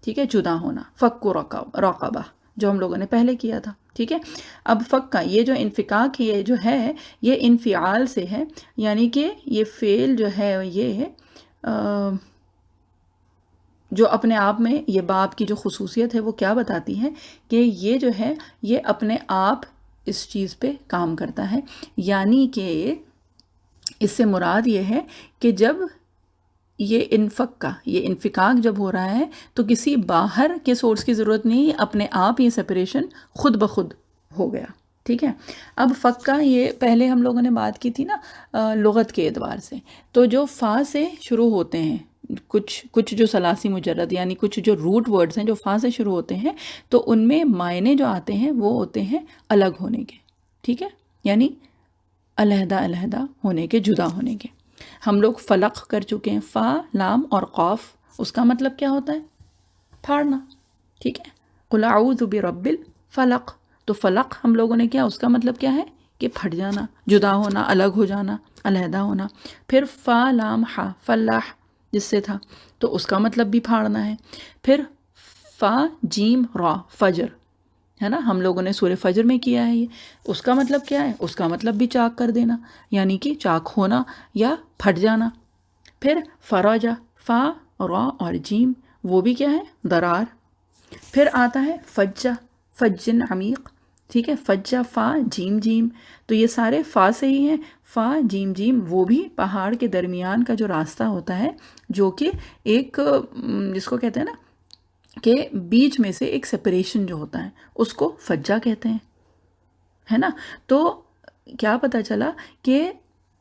ٹھیک ہے، جدا ہونا، فک و رقبہ جو ہم لوگوں نے پہلے کیا تھا، ٹھیک ہے۔ اب فک کا یہ جو انفکاک یہ جو ہے یہ انفعال سے ہے، یعنی کہ یہ فعل جو ہے یہ جو اپنے آپ میں یہ باب کی جو خصوصیت ہے وہ کیا بتاتی ہے کہ یہ جو ہے یہ اپنے آپ اس چیز پہ کام کرتا ہے، یعنی کہ اس سے مراد یہ ہے کہ جب یہ انفکاک جب ہو رہا ہے تو کسی باہر کے سورس کی ضرورت نہیں، اپنے آپ یہ سپریشن خود بخود ہو گیا، ٹھیک ہے۔ اب فک کا یہ پہلے ہم لوگوں نے بات کی تھی نا لغت کے اعتبار سے، تو جو فا سے شروع ہوتے ہیں کچھ جو ثلاثی مجرد یعنی کچھ جو روٹ ورڈز ہیں جو فا سے شروع ہوتے ہیں، تو ان میں معنی جو آتے ہیں وہ ہوتے ہیں الگ ہونے کے، ٹھیک ہے، یعنی علیحدہ ہونے کے، جدا ہونے کے۔ ہم لوگ فلق کر چکے ہیں، فا، لام اور قاف، اس کا مطلب کیا ہوتا ہے، پھاڑنا، ٹھیک ہے۔ قل اعوذ برب الفلق، تو فلق ہم لوگوں نے کیا، اس کا مطلب کیا ہے کہ پھٹ جانا، جدا ہونا، الگ ہو جانا، علیحدہ ہونا۔ پھر فا لام ہا، فلاح جس سے تھا، تو اس کا مطلب بھی پھاڑنا ہے۔ پھر فا جیم را، فجر ہے نا، ہم لوگوں نے سورہ فجر میں کیا ہے یہ، اس کا مطلب کیا ہے، اس کا مطلب بھی چاک کر دینا، یعنی کہ چاک ہونا یا پھٹ جانا۔ پھر فرجا، فا، را اور جیم، وہ بھی کیا ہے، درار۔ پھر آتا ہے فجا، فجن عمیق، ٹھیک ہے، فجا، فا جیم، تو یہ سارے فا سے ہی ہیں، فا جیم، وہ بھی پہاڑ کے درمیان کا جو راستہ ہوتا ہے، جو کہ ایک جس کو کہتے ہیں نا کہ بیچ میں سے ایک سپریشن جو ہوتا ہے اس کو فجا کہتے ہیں، ہے نا۔ تو کیا پتہ چلا کہ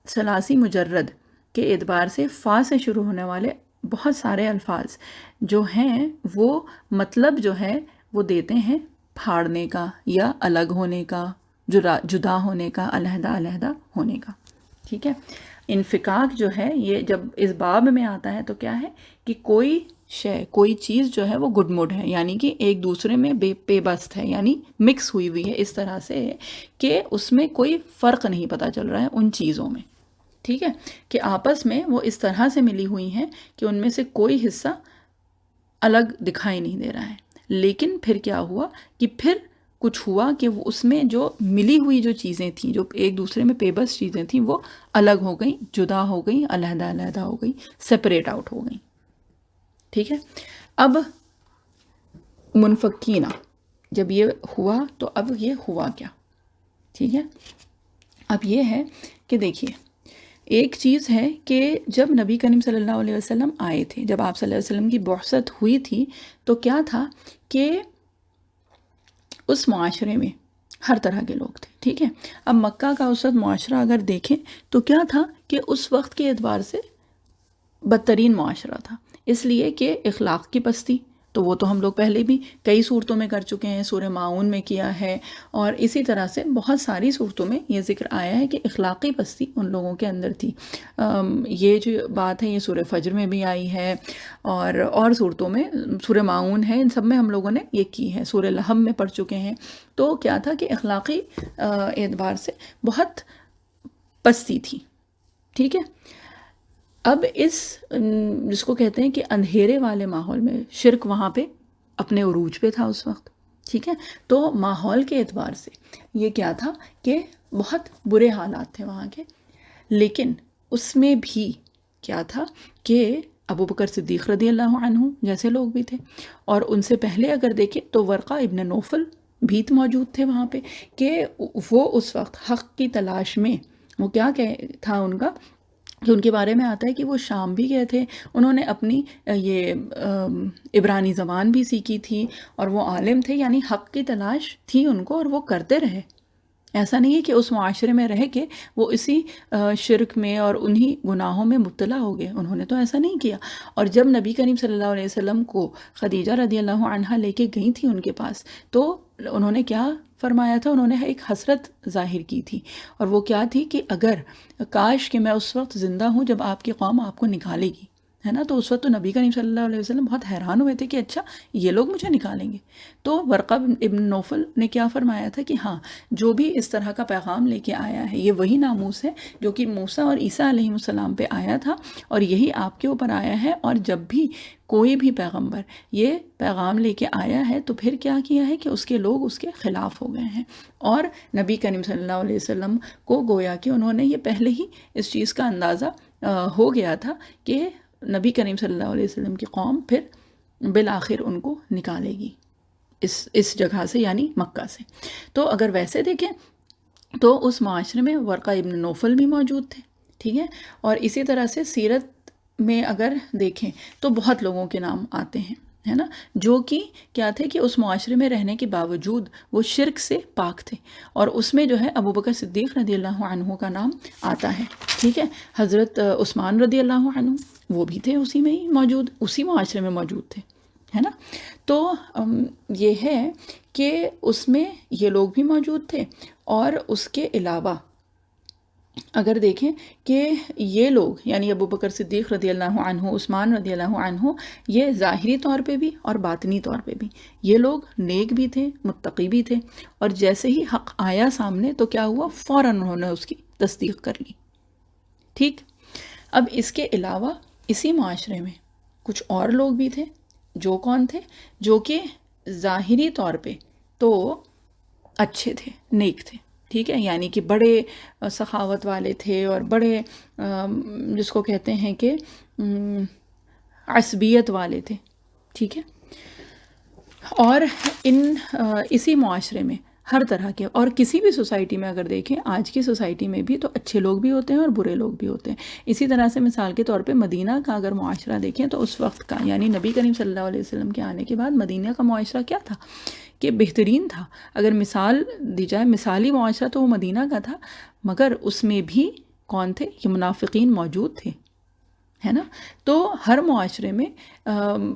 ثلاثی مجرد کے اعتبار سے فا سے شروع ہونے والے بہت سارے الفاظ جو ہیں وہ مطلب جو ہے وہ دیتے ہیں پھاڑنے کا یا الگ ہونے کا، جدا ہونے کا، علیحدہ علیحدہ ہونے کا. ٹھیک ہے. انفکاک جو ہے یہ جب اس باب میں آتا ہے تو کیا ہے کہ کوئی کوئی چیز جو ہے وہ گڈ مڈ ہے، یعنی کہ ایک دوسرے میں پیبست ہے، یعنی مکس ہوئی ہوئی ہے اس طرح سے کہ اس میں کوئی فرق نہیں پتہ چل رہا ہے ان چیزوں میں. ٹھیک ہے، کہ آپس میں وہ اس طرح سے ملی ہوئی ہیں کہ ان میں سے کوئی حصہ الگ دکھائی نہیں دے رہا ہے. لیکن پھر کیا ہوا کہ پھر کچھ ہوا کہ وہ اس میں جو ملی ہوئی جو چیزیں تھیں، جو ایک دوسرے میں پیبست چیزیں تھیں، وہ الگ ہو گئیں، جدا ہو گئیں، علیحدہ علیحدہ ہو گئیں، سپریٹ آؤٹ ہو گئیں. ٹھیک ہے. اب منفکینہ جب یہ ہوا تو اب یہ ہوا کیا؟ ٹھیک ہے. اب یہ ہے کہ دیکھیے ایک چیز ہے کہ جب نبی کریم صلی اللہ علیہ وسلم آئے تھے، جب آپ صلی اللہ علیہ وسلم کی بعثت ہوئی تھی تو کیا تھا کہ اس معاشرے میں ہر طرح کے لوگ تھے. ٹھیک ہے. اب مکہ کا اس وقت معاشرہ اگر دیکھیں تو کیا تھا کہ اس وقت کے اعتبار سے بدترین معاشرہ تھا، اس لیے کہ اخلاق کی پستی تو وہ تو ہم لوگ پہلے بھی کئی صورتوں میں کر چکے ہیں، سورہ ماعون میں کیا ہے، اور اسی طرح سے بہت ساری صورتوں میں یہ ذکر آیا ہے کہ اخلاقی پستی ان لوگوں کے اندر تھی. یہ جو بات ہے یہ سورہ فجر میں بھی آئی ہے اور صورتوں میں، سورہ ماعون ہے، ان سب میں ہم لوگوں نے یہ کی ہے، سورہ لحم میں پڑھ چکے ہیں. تو کیا تھا کہ اخلاقی اعتبار سے بہت پستی تھی. ٹھیک ہے. اب اس جس کو کہتے ہیں کہ اندھیرے والے ماحول میں شرک وہاں پہ اپنے عروج پہ تھا اس وقت. ٹھیک ہے. تو ماحول کے اعتبار سے یہ کیا تھا کہ بہت برے حالات تھے وہاں کے. لیکن اس میں بھی کیا تھا کہ ابو بکر صدیق رضی اللہ عنہ جیسے لوگ بھی تھے، اور ان سے پہلے اگر دیکھیں تو ورقہ ابن نوفل بھی موجود تھے وہاں پہ، کہ وہ اس وقت حق کی تلاش میں، وہ کیا تھا ان کا کہ ان کے بارے میں آتا ہے کہ وہ شام بھی گئے تھے، انہوں نے اپنی یہ عبرانی زبان بھی سیکھی تھی، اور وہ عالم تھے، یعنی حق کی تلاش تھی ان کو اور وہ کرتے رہے. ایسا نہیں ہے کہ اس معاشرے میں رہ کے وہ اسی شرک میں اور انہی گناہوں میں مبتلا ہو گئے، انہوں نے تو ایسا نہیں کیا. اور جب نبی کریم صلی اللہ علیہ وسلم کو خدیجہ رضی اللہ عنہا لے کے گئی تھی ان کے پاس، تو انہوں نے کیا فرمایا تھا؟ انہوں نے ایک حسرت ظاہر کی تھی، اور وہ کیا تھی کہ اگر کاش کہ میں اس وقت زندہ ہوں جب آپ کی قوم آپ کو نکالے گی، ہے نا. تو اس وقت تو نبی کریم صلی اللہ علیہ وسلم بہت حیران ہوئے تھے کہ اچھا یہ لوگ مجھے نکالیں گے. تو ورقہ ابن نوفل نے کیا فرمایا تھا کہ ہاں جو بھی اس طرح کا پیغام لے کے آیا ہے یہ وہی ناموس ہے جو کہ موسیٰ اور عیسیٰ علیہ السلام پہ آیا تھا، اور یہی آپ کے اوپر آیا ہے. اور جب بھی کوئی بھی پیغمبر یہ پیغام لے کے آیا ہے تو پھر کیا کیا ہے کہ اس کے لوگ اس کے خلاف ہو گئے ہیں. اور نبی کریم صلی اللہ علیہ وسلم کو گویا کہ انہوں نے یہ پہلے ہی اس چیز کا اندازہ ہو گیا تھا کہ نبی کریم صلی اللہ علیہ وسلم کی قوم پھر بالآخر ان کو نکالے گی اس جگہ سے، یعنی مکہ سے. تو اگر ویسے دیکھیں تو اس معاشرے میں ورقہ ابن نوفل بھی موجود تھے. ٹھیک ہے. اور اسی طرح سے سیرت میں اگر دیکھیں تو بہت لوگوں کے نام آتے ہیں، ہے نا، جو کہ کیا تھے کہ اس معاشرے میں رہنے کے باوجود وہ شرک سے پاک تھے. اور اس میں جو ہے ابو بکر صدیق رضی اللہ عنہ کا نام آتا ہے. ٹھیک ہے. حضرت عثمان رضی اللہ عنہ وہ بھی تھے اسی میں ہی موجود، اسی معاشرے میں موجود تھے، ہے نا. تو یہ ہے کہ اس میں یہ لوگ بھی موجود تھے. اور اس کے علاوہ اگر دیکھیں کہ یہ لوگ یعنی ابو بکر صدیق رضی اللہ عنہ، عثمان رضی اللہ عنہ، یہ ظاہری طور پہ بھی اور باطنی طور پہ بھی یہ لوگ نیک بھی تھے، متقی بھی تھے. اور جیسے ہی حق آیا سامنے تو کیا ہوا، فوراً انہوں نے اس کی تصدیق کر لی. ٹھیک. اب اس کے علاوہ اسی معاشرے میں کچھ اور لوگ بھی تھے، جو کون تھے؟ جو کہ ظاہری طور پہ تو اچھے تھے، نیک تھے. ٹھیک ہے. یعنی کہ بڑے سخاوت والے تھے اور بڑے جس کو کہتے ہیں کہ عصبیت والے تھے. ٹھیک ہے. اور اسی معاشرے میں ہر طرح کے، اور کسی بھی سوسائٹی میں اگر دیکھیں، آج کی سوسائٹی میں بھی تو اچھے لوگ بھی ہوتے ہیں اور برے لوگ بھی ہوتے ہیں. اسی طرح سے مثال کے طور پہ مدینہ کا اگر معاشرہ دیکھیں تو اس وقت کا یعنی نبی کریم صلی اللہ علیہ وسلم کے آنے کے بعد مدینہ کا معاشرہ کیا تھا کہ بہترین تھا. اگر مثال دی جائے، مثالی معاشرہ تو وہ مدینہ کا تھا، مگر اس میں بھی کون تھے؟ یہ منافقین موجود تھے، ہے نا. تو ہر معاشرے میں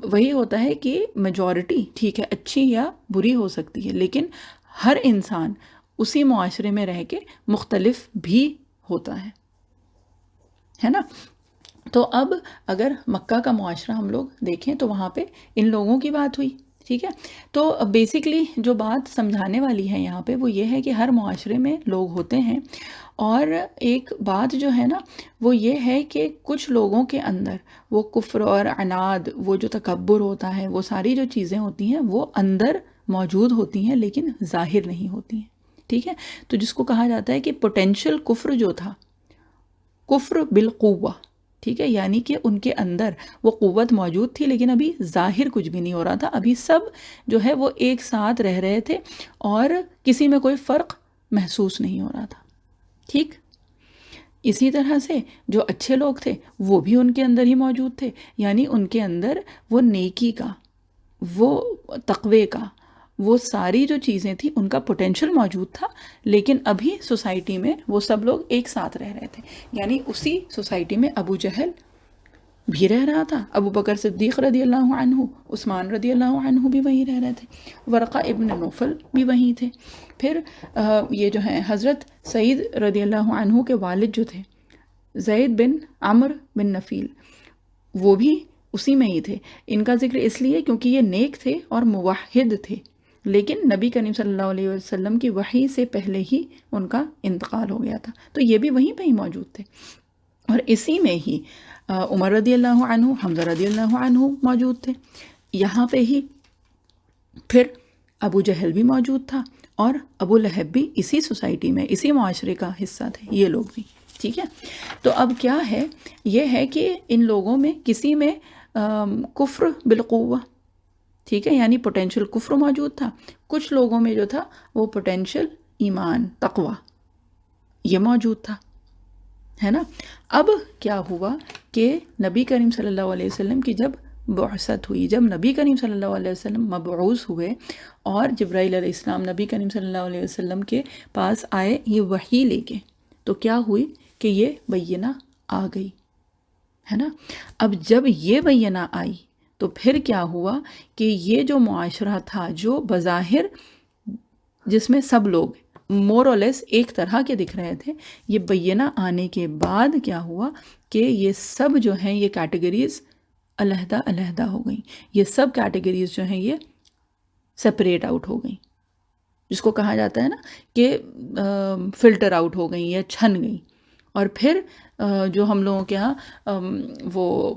وہی ہوتا ہے کہ میجورٹی ٹھیک ہے اچھی یا بری ہو سکتی ہے، لیکن ہر انسان اسی معاشرے میں رہ کے مختلف بھی ہوتا ہے نا. تو اب اگر مکہ کا معاشرہ ہم لوگ دیکھیں تو وہاں پہ ان لوگوں کی بات ہوئی، ٹھیک ہے. تو بیسیکلی جو بات سمجھانے والی ہے یہاں پہ وہ یہ ہے کہ ہر معاشرے میں لوگ ہوتے ہیں، اور ایک بات جو ہے نا وہ یہ ہے کہ کچھ لوگوں کے اندر وہ کفر اور عناد، وہ جو تکبر ہوتا ہے، وہ ساری جو چیزیں ہوتی ہیں وہ اندر موجود ہوتی ہیں لیکن ظاہر نہیں ہوتی ہیں، ٹھیک ہے. تو جس کو کہا جاتا ہے کہ پوٹینشل کفر جو تھا، کفر بالقوہ، ٹھیک ہے، یعنی کہ ان کے اندر وہ قوت موجود تھی لیکن ابھی ظاہر کچھ بھی نہیں ہو رہا تھا، ابھی سب جو ہے وہ ایک ساتھ رہ رہے تھے اور کسی میں کوئی فرق محسوس نہیں ہو رہا تھا، ٹھیک. اسی طرح سے جو اچھے لوگ تھے وہ بھی ان کے اندر ہی موجود تھے، یعنی ان کے اندر وہ نیکی کا، وہ تقوی کا، وہ ساری جو چیزیں تھیں ان کا پوٹینشل موجود تھا، لیکن ابھی سوسائٹی میں وہ سب لوگ ایک ساتھ رہ رہے تھے. یعنی اسی سوسائٹی میں ابو جہل بھی رہ رہا تھا، ابو بکر صدیق رضی اللہ عنہ، عثمان رضی اللہ عنہ بھی وہیں رہ رہے تھے، ورقہ ابن نوفل بھی وہیں تھے، پھر یہ جو ہیں حضرت سعید رضی اللہ عنہ کے والد جو تھے زید بن عمر بن نفیل، وہ بھی اسی میں ہی تھے. ان کا ذکر اس لیے کیونکہ یہ نیک تھے اور موحد تھے، لیکن نبی کریم صلی اللہ علیہ وسلم کی وحی سے پہلے ہی ان کا انتقال ہو گیا تھا، تو یہ بھی وہیں پہ ہی موجود تھے. اور اسی میں ہی عمر رضی اللہ عنہ، حمزہ رضی اللہ عنہ موجود تھے. یہاں پہ ہی پھر ابو جہل بھی موجود تھا، اور ابو لہب بھی اسی سوسائٹی میں، اسی معاشرے کا حصہ تھے یہ لوگ بھی، ٹھیک ہے. تو اب کیا ہے، یہ ہے کہ ان لوگوں میں کسی میں کفر بالقوہ، ٹھیک ہے، یعنی پوٹینشل کفر موجود تھا، کچھ لوگوں میں جو تھا وہ پوٹینشل ایمان، تقوی یہ موجود تھا، ہے نا. اب کیا ہوا کہ نبی کریم صلی اللہ علیہ وسلم کی جب بعثت ہوئی، جب نبی کریم صلی اللہ علیہ وسلم مبعوث ہوئے اور جبرائیل علیہ السلام نبی کریم صلی اللہ علیہ وسلم کے پاس آئے یہ وحی لے کے، تو کیا ہوئی کہ یہ بینہ آ گئی، ہے نا. اب جب یہ بینہ آئی تو پھر کیا ہوا کہ یہ جو معاشرہ تھا جو بظاہر جس میں سب لوگ مور اور لیس ایک طرح کے دکھ رہے تھے، یہ بینہ آنے کے بعد کیا ہوا کہ یہ سب جو ہیں یہ کیٹیگریز علیحدہ علیحدہ ہو گئیں، یہ سب کیٹیگریز جو ہیں یہ سپریٹ آؤٹ ہو گئیں، جس کو کہا جاتا ہے نا کہ فلٹر آؤٹ ہو گئیں یا چھن گئیں. اور پھر جو ہم لوگوں کے ہاں وہ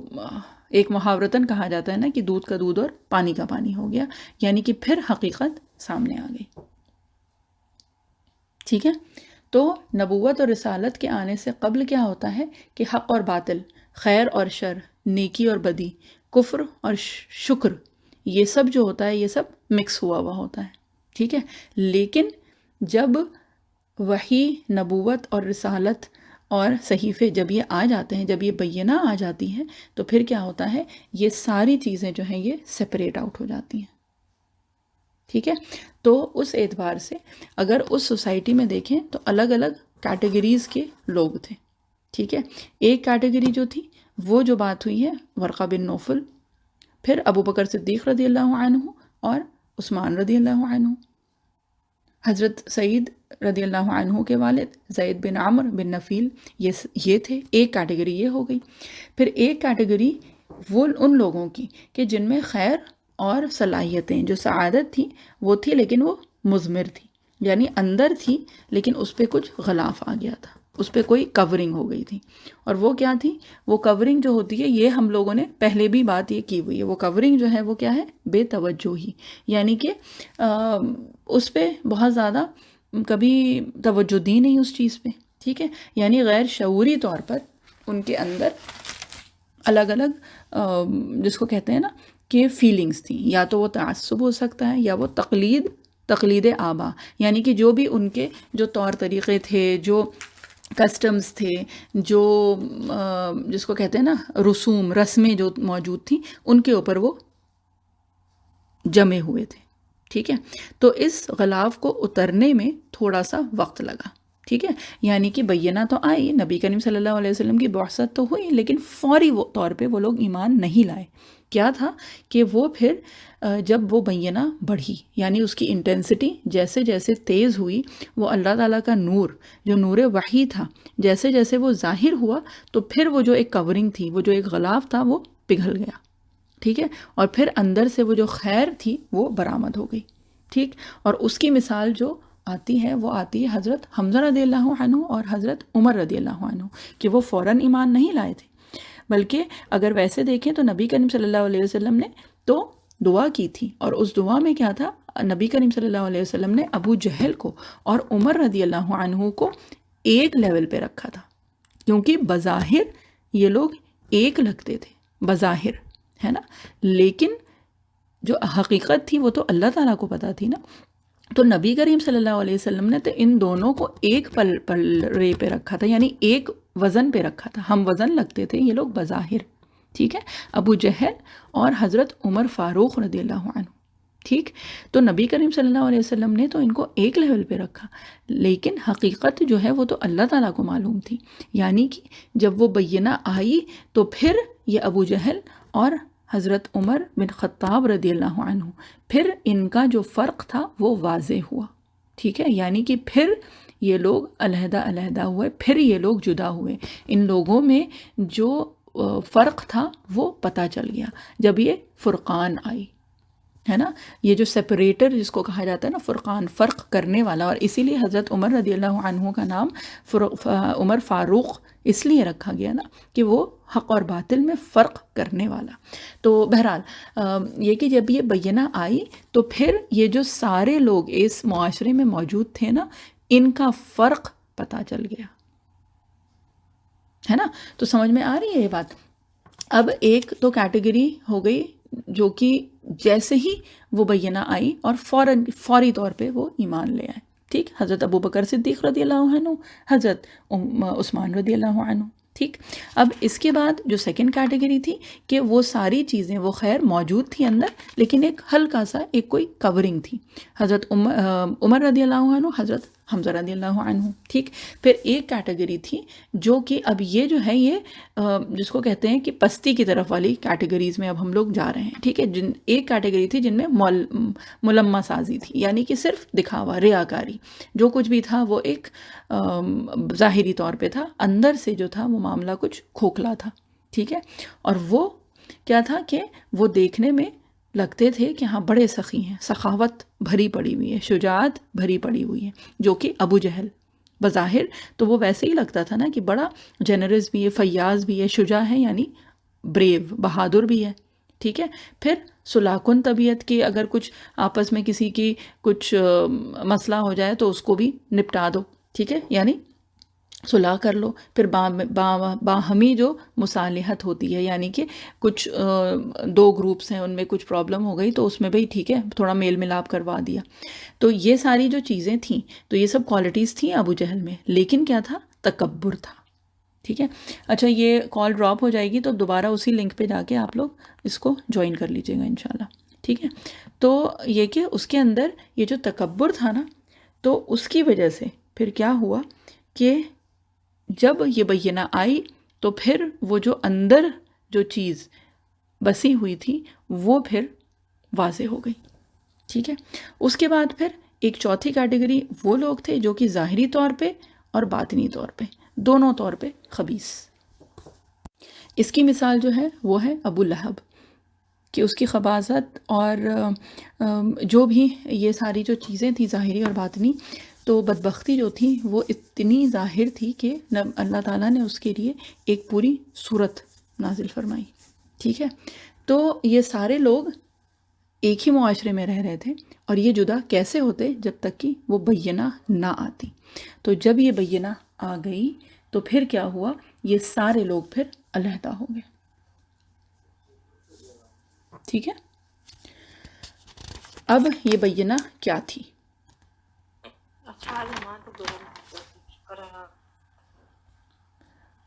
ایک محاورتاً کہا جاتا ہے نا کہ دودھ کا دودھ اور پانی کا پانی ہو گیا، یعنی کہ پھر حقیقت سامنے آ گئی، ٹھیک ہے. تو نبوت اور رسالت کے آنے سے قبل کیا ہوتا ہے کہ حق اور باطل، خیر اور شر، نیکی اور بدی، کفر اور شکر، یہ سب جو ہوتا ہے یہ سب مکس ہوا ہوا ہوتا ہے، ٹھیک ہے. لیکن جب وحی، نبوت اور رسالت اور صحیفے جب یہ آ جاتے ہیں، جب یہ بینہ آ جاتی ہے، تو پھر کیا ہوتا ہے، یہ ساری چیزیں جو ہیں یہ سپریٹ آؤٹ ہو جاتی ہیں، ٹھیک ہے. تو اس اعتبار سے اگر اس سوسائٹی میں دیکھیں تو الگ الگ کیٹیگریز کے لوگ تھے، ٹھیک ہے. ایک کیٹیگری جو تھی وہ جو بات ہوئی ہے ورقہ بن نوفل، پھر ابو بکر صدیق رضی اللہ عنہ اور عثمان رضی اللہ عنہ، حضرت سعید رضی اللہ عنہ کے والد زید بن عمر بن نفیل، یہ تھے. ایک کیٹیگری یہ ہو گئی. پھر ایک کیٹیگری وہ ان لوگوں کی کہ جن میں خیر اور صلاحیتیں، جو سعادت تھی وہ تھی لیکن وہ مضمر تھی، یعنی اندر تھی لیکن اس پہ کچھ غلاف آ گیا تھا، اس پہ کوئی کورنگ ہو گئی تھی. اور وہ کیا تھی، وہ کورنگ جو ہوتی ہے، یہ ہم لوگوں نے پہلے بھی بات یہ کی ہوئی ہے، وہ کورنگ جو ہے وہ کیا ہے، بے توجہی، یعنی کہ اس پہ بہت زیادہ کبھی توجہ دی نہیں اس چیز پہ، ٹھیک ہے. یعنی غیر شعوری طور پر ان کے اندر الگ الگ جس کو کہتے ہیں نا کہ فیلنگز تھیں، یا تو وہ تعصب ہو سکتا ہے یا وہ تقلید آبا، یعنی کہ جو بھی ان کے جو طور طریقے تھے، جو کسٹمز تھے، جو جس کو کہتے ہیں نا رسمیں جو موجود تھیں، ان کے اوپر وہ جمے ہوئے تھے، ٹھیک ہے. تو اس غلاف کو اترنے میں تھوڑا سا وقت لگا، ٹھیک ہے. یعنی کہ بینہ تو آئی، نبی کریم صلی اللہ علیہ وسلم کی بعثت تو ہوئی، لیکن فوری طور پہ وہ لوگ ایمان نہیں لائے، کیا تھا کہ وہ پھر جب وہ بینہ بڑھی، یعنی اس کی انٹینسٹی جیسے جیسے تیز ہوئی، وہ اللہ تعالیٰ کا نور جو نور وحی تھا جیسے جیسے وہ ظاہر ہوا، تو پھر وہ جو ایک کورنگ تھی، وہ جو ایک غلاف تھا، وہ پگھل گیا، ٹھیک ہے، اور پھر اندر سے وہ جو خیر تھی وہ برآمد ہو گئی، ٹھیک. اور اس کی مثال جو آتی ہے وہ آتی ہے حضرت حمزہ رضی اللہ عنہ اور حضرت عمر رضی اللہ عنہ، کہ وہ فوراً ایمان نہیں لائے تھے، بلکہ اگر ویسے دیکھیں تو نبی کریم صلی اللہ علیہ وسلم نے تو دعا کی تھی، اور اس دعا میں کیا تھا، نبی کریم صلی اللہ علیہ وسلم نے ابو جہل کو اور عمر رضی اللہ عنہ کو ایک لیول پہ رکھا تھا، کیونکہ بظاہر یہ لوگ ایک لگتے تھے، بظاہر، ہے نا، لیکن جو حقیقت تھی وہ تو اللہ تعالیٰ کو پتہ تھی نا. تو نبی کریم صلی اللہ علیہ وسلم نے تو ان دونوں کو ایک پلڑے پہ رکھا تھا، یعنی ایک وزن پہ رکھا تھا، ہم وزن لگتے تھے یہ لوگ بظاہر، ٹھیک ہے، ابو جہل اور حضرت عمر فاروق رضی اللہ عنہ، ٹھیک. تو نبی کریم صلی اللہ علیہ وسلم نے تو ان کو ایک لیول پہ رکھا، لیکن حقیقت جو ہے وہ تو اللہ تعالیٰ کو معلوم تھی، یعنی کہ جب وہ بینہ آئی تو پھر یہ ابو جہل اور حضرت عمر بن خطاب رضی اللہ عنہ، پھر ان کا جو فرق تھا وہ واضح ہوا، ٹھیک ہے، یعنی کہ پھر یہ لوگ علیحدہ علیحدہ ہوئے، پھر یہ لوگ جدا ہوئے، ان لوگوں میں جو فرق تھا وہ پتہ چل گیا جب یہ فرقان آئی، ہے نا، یہ جو سپریٹر جس کو کہا جاتا ہے نا، فرقان، فرق کرنے والا. اور اسی لیے حضرت عمر رضی اللہ عنہ کا نام عمر فاروق اس لیے رکھا گیا نا کہ وہ حق اور باطل میں فرق کرنے والا. تو بہرحال یہ کہ جب یہ بینہ آئی تو پھر یہ جو سارے لوگ اس معاشرے میں موجود تھے نا، ان کا فرق پتہ چل گیا، ہے نا. تو سمجھ میں آ رہی ہے یہ بات. اب ایک تو کیٹیگری ہو گئی جو کہ جیسے ہی وہ بینہ آئی اور فوری طور پہ وہ ایمان لے آئے، ٹھیک، حضرت ابو بکر صدیق رضی اللہ عنہ، حضرت عثمان رضی اللہ عنہ، ٹھیک. اب اس کے بعد جو سیکنڈ کیٹیگری تھی کہ وہ ساری چیزیں وہ خیر موجود تھی اندر، لیکن ایک ہلکا سا ایک کوئی کورنگ تھی، حضرت عمر رضی اللہ عنہ، حضرت حمزہ رضی اللہ عنہ، ٹھیک. پھر ایک کیٹیگری تھی جو کہ اب یہ جو ہے یہ جس کو کہتے ہیں کہ پستی کی طرف والی کیٹیگریز میں اب ہم لوگ جا رہے ہیں، ٹھیک ہے. ایک کیٹیگری تھی جن میں ملمہ سازی تھی، یعنی کہ صرف دکھاوا، ریاکاری، جو کچھ بھی تھا وہ ایک ظاہری طور پہ تھا، اندر سے جو تھا وہ معاملہ کچھ کھوکھلا تھا، ٹھیک ہے. اور وہ کیا تھا کہ وہ دیکھنے میں لگتے تھے کہ ہاں بڑے سخی ہیں، سخاوت بھری پڑی ہوئی ہے، شجاعت بھری پڑی ہوئی ہے، جو کہ ابو جہل بظاہر تو وہ ویسے ہی لگتا تھا نا کہ بڑا جنرس بھی ہے، فیاض بھی ہے، شجاع ہے، یعنی بریو، بہادر بھی ہے، ٹھیک ہے. پھر سلاکن طبیعت کی، اگر کچھ آپس میں کسی کی کچھ مسئلہ ہو جائے تو اس کو بھی نپٹا دو، ٹھیک ہے، یعنی صلح کر لو. پھر باہمی جو مصالحت ہوتی ہے، یعنی کہ کچھ دو گروپس ہیں، ان میں کچھ پرابلم ہو گئی تو اس میں بھئی ٹھیک ہے تھوڑا میل ملاپ کروا دیا. تو یہ ساری جو چیزیں تھیں تو یہ سب کوالٹیز تھیں ابو جہل میں، لیکن کیا تھا، تکبر تھا، ٹھیک ہے. اچھا یہ کال ڈراپ ہو جائے گی تو دوبارہ اسی لنک پہ جا کے آپ لوگ اس کو جوائن کر لیجیے گا انشاءاللہ، ٹھیک ہے. تو یہ کہ اس کے اندر یہ جو تکبر تھا نا، تو اس کی وجہ سے پھر کیا ہوا کہ جب یہ بینہ آئی تو پھر وہ جو اندر جو چیز بسی ہوئی تھی وہ پھر واضح ہو گئی، ٹھیک ہے. اس کے بعد پھر ایک چوتھی کیٹیگری وہ لوگ تھے جو کہ ظاہری طور پہ اور باطنی طور پہ، دونوں طور پہ خبیث. اس کی مثال جو ہے وہ ہے ابو لہب، کہ اس کی خباثت اور جو بھی یہ ساری جو چیزیں تھیں ظاہری اور باطنی، تو بدبختی جو تھی وہ اتنی ظاہر تھی کہ اللہ تعالیٰ نے اس کے لیے ایک پوری صورت نازل فرمائی، ٹھیک ہے. تو یہ سارے لوگ ایک ہی معاشرے میں رہ رہے تھے، اور یہ جدا کیسے ہوتے جب تک کہ وہ بینہ نہ آتی. تو جب یہ بینہ آ گئی تو پھر کیا ہوا، یہ سارے لوگ پھر علیحدہ ہو گئے، ٹھیک ہے. اب یہ بینہ کیا تھی؟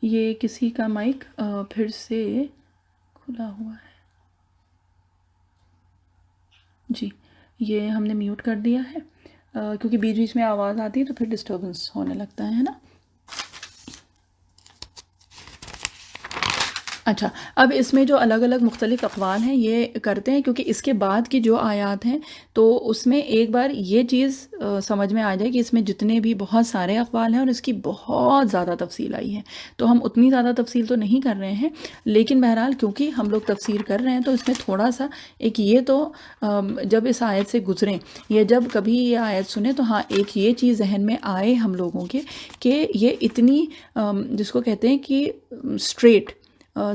یہ کسی کا مائک پھر سے کھلا ہوا ہے، جی یہ ہم نے میوٹ کر دیا ہے کیونکہ بیچ بیچ میں آواز آتی ہے تو پھر ڈسٹربنس ہونے لگتا ہے نا. اچھا، اب اس میں جو الگ الگ مختلف اقوال ہیں یہ کرتے ہیں، کیونکہ اس کے بعد کی جو آیات ہیں تو اس میں ایک بار یہ چیز سمجھ میں آ جائے کہ اس میں جتنے بھی بہت سارے اقوال ہیں اور اس کی بہت زیادہ تفصیل آئی ہے، تو ہم اتنی زیادہ تفصیل تو نہیں کر رہے ہیں، لیکن بہرحال کیونکہ ہم لوگ تفسیر کر رہے ہیں تو اس میں تھوڑا سا ایک یہ تو جب اس آیت سے گزریں یا جب کبھی یہ آیت سنیں تو ہاں ایک یہ چیز ذہن میں آئے ہم لوگوں کے کہ یہ اتنی جس کو کہتے ہیں کہ اسٹریٹ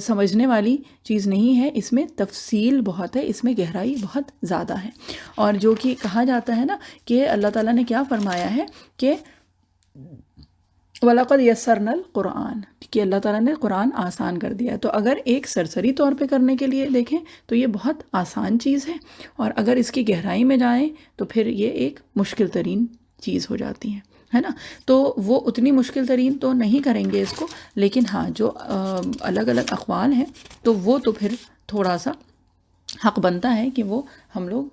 سمجھنے والی چیز نہیں ہے، اس میں تفصیل بہت ہے، اس میں گہرائی بہت زیادہ ہے، اور جو کہ کہا جاتا ہے نا کہ اللہ تعالیٰ نے کیا فرمایا ہے کہ وَلَقَدْ يَسَّرْنَا الْقُرْآنَ، کہ اللہ تعالیٰ نے قرآن آسان کر دیا ہے، تو اگر ایک سرسری طور پہ کرنے کے لیے دیکھیں تو یہ بہت آسان چیز ہے، اور اگر اس کی گہرائی میں جائیں تو پھر یہ ایک مشکل ترین چیز ہو جاتی ہے نا، تو وہ اتنی مشکل ترین تو نہیں کریں گے اس کو، لیکن ہاں جو الگ الگ اقوال ہیں تو وہ تو پھر تھوڑا سا حق بنتا ہے کہ وہ ہم لوگ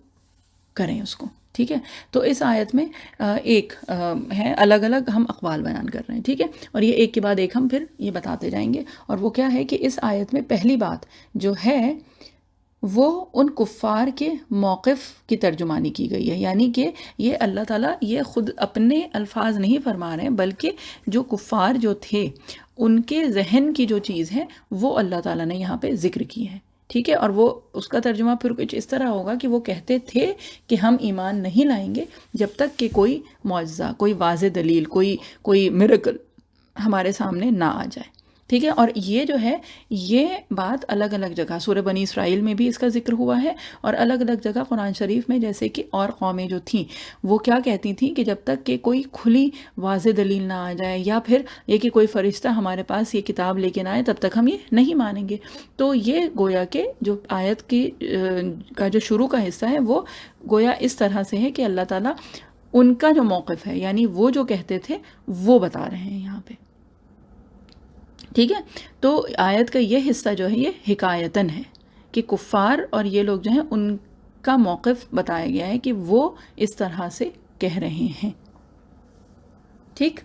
کریں اس کو، ٹھیک ہے۔ تو اس آیت میں ایک ہے الگ الگ ہم اقوال بیان کر رہے ہیں، ٹھیک ہے، اور یہ ایک کے بعد ایک ہم پھر یہ بتاتے جائیں گے، اور وہ کیا ہے کہ اس آیت میں پہلی بات جو ہے وہ ان کفار کے موقف کی ترجمانی کی گئی ہے، یعنی کہ یہ اللہ تعالیٰ یہ خود اپنے الفاظ نہیں فرما رہے ہیں، بلکہ جو کفار جو تھے ان کے ذہن کی جو چیز ہے وہ اللہ تعالیٰ نے یہاں پہ ذکر کی ہے، ٹھیک ہے، اور وہ اس کا ترجمہ پھر کچھ اس طرح ہوگا کہ وہ کہتے تھے کہ ہم ایمان نہیں لائیں گے جب تک کہ کوئی معجزہ، کوئی واضح دلیل، کوئی میریکل ہمارے سامنے نہ آ جائے، ٹھیک ہے۔ اور یہ جو ہے یہ بات الگ الگ جگہ سورہ بنی اسرائیل میں بھی اس کا ذکر ہوا ہے، اور الگ الگ جگہ قرآن شریف میں، جیسے کہ اور قومیں جو تھیں وہ کیا کہتی تھیں کہ جب تک کہ کوئی کھلی واضح دلیل نہ آ جائے، یا پھر یہ کہ کوئی فرشتہ ہمارے پاس یہ کتاب لے کے نہ آئے، تب تک ہم یہ نہیں مانیں گے۔ تو یہ گویا کہ جو آیت کی کا جو شروع کا حصہ ہے وہ گویا اس طرح سے ہے کہ اللہ تعالیٰ ان کا جو موقف ہے، یعنی وہ جو کہتے تھے وہ بتا رہے ہیں یہاں پہ، ٹھیک ہے۔ تو آیت کا یہ حصہ جو ہے یہ حکایتاً ہے کہ کفار اور یہ لوگ جو ہیں ان کا موقف بتایا گیا ہے کہ وہ اس طرح سے کہہ رہے ہیں، ٹھیک۔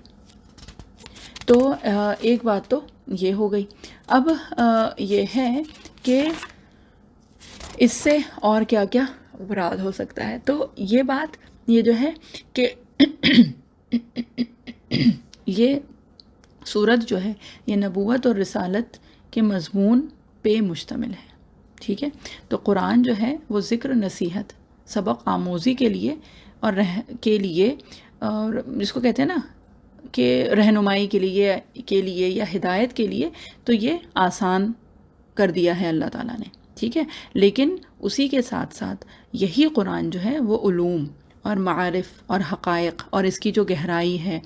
تو ایک بات تو یہ ہو گئی۔ اب یہ ہے کہ اس سے اور کیا کیا مراد ہو سکتا ہے، تو یہ بات یہ جو ہے کہ یہ سورت جو ہے یہ نبوت اور رسالت کے مضمون پہ مشتمل ہے، ٹھیک ہے۔ تو قرآن جو ہے وہ ذکر، نصیحت، سبق آموزی کے لیے اور اور جس کو کہتے ہیں نا کہ رہنمائی کے لیے یا ہدایت کے لیے، تو یہ آسان کر دیا ہے اللہ تعالیٰ نے، ٹھیک ہے۔ لیکن اسی کے ساتھ ساتھ یہی قرآن جو ہے وہ علوم اور معارف اور حقائق اور اس کی جو گہرائی ہے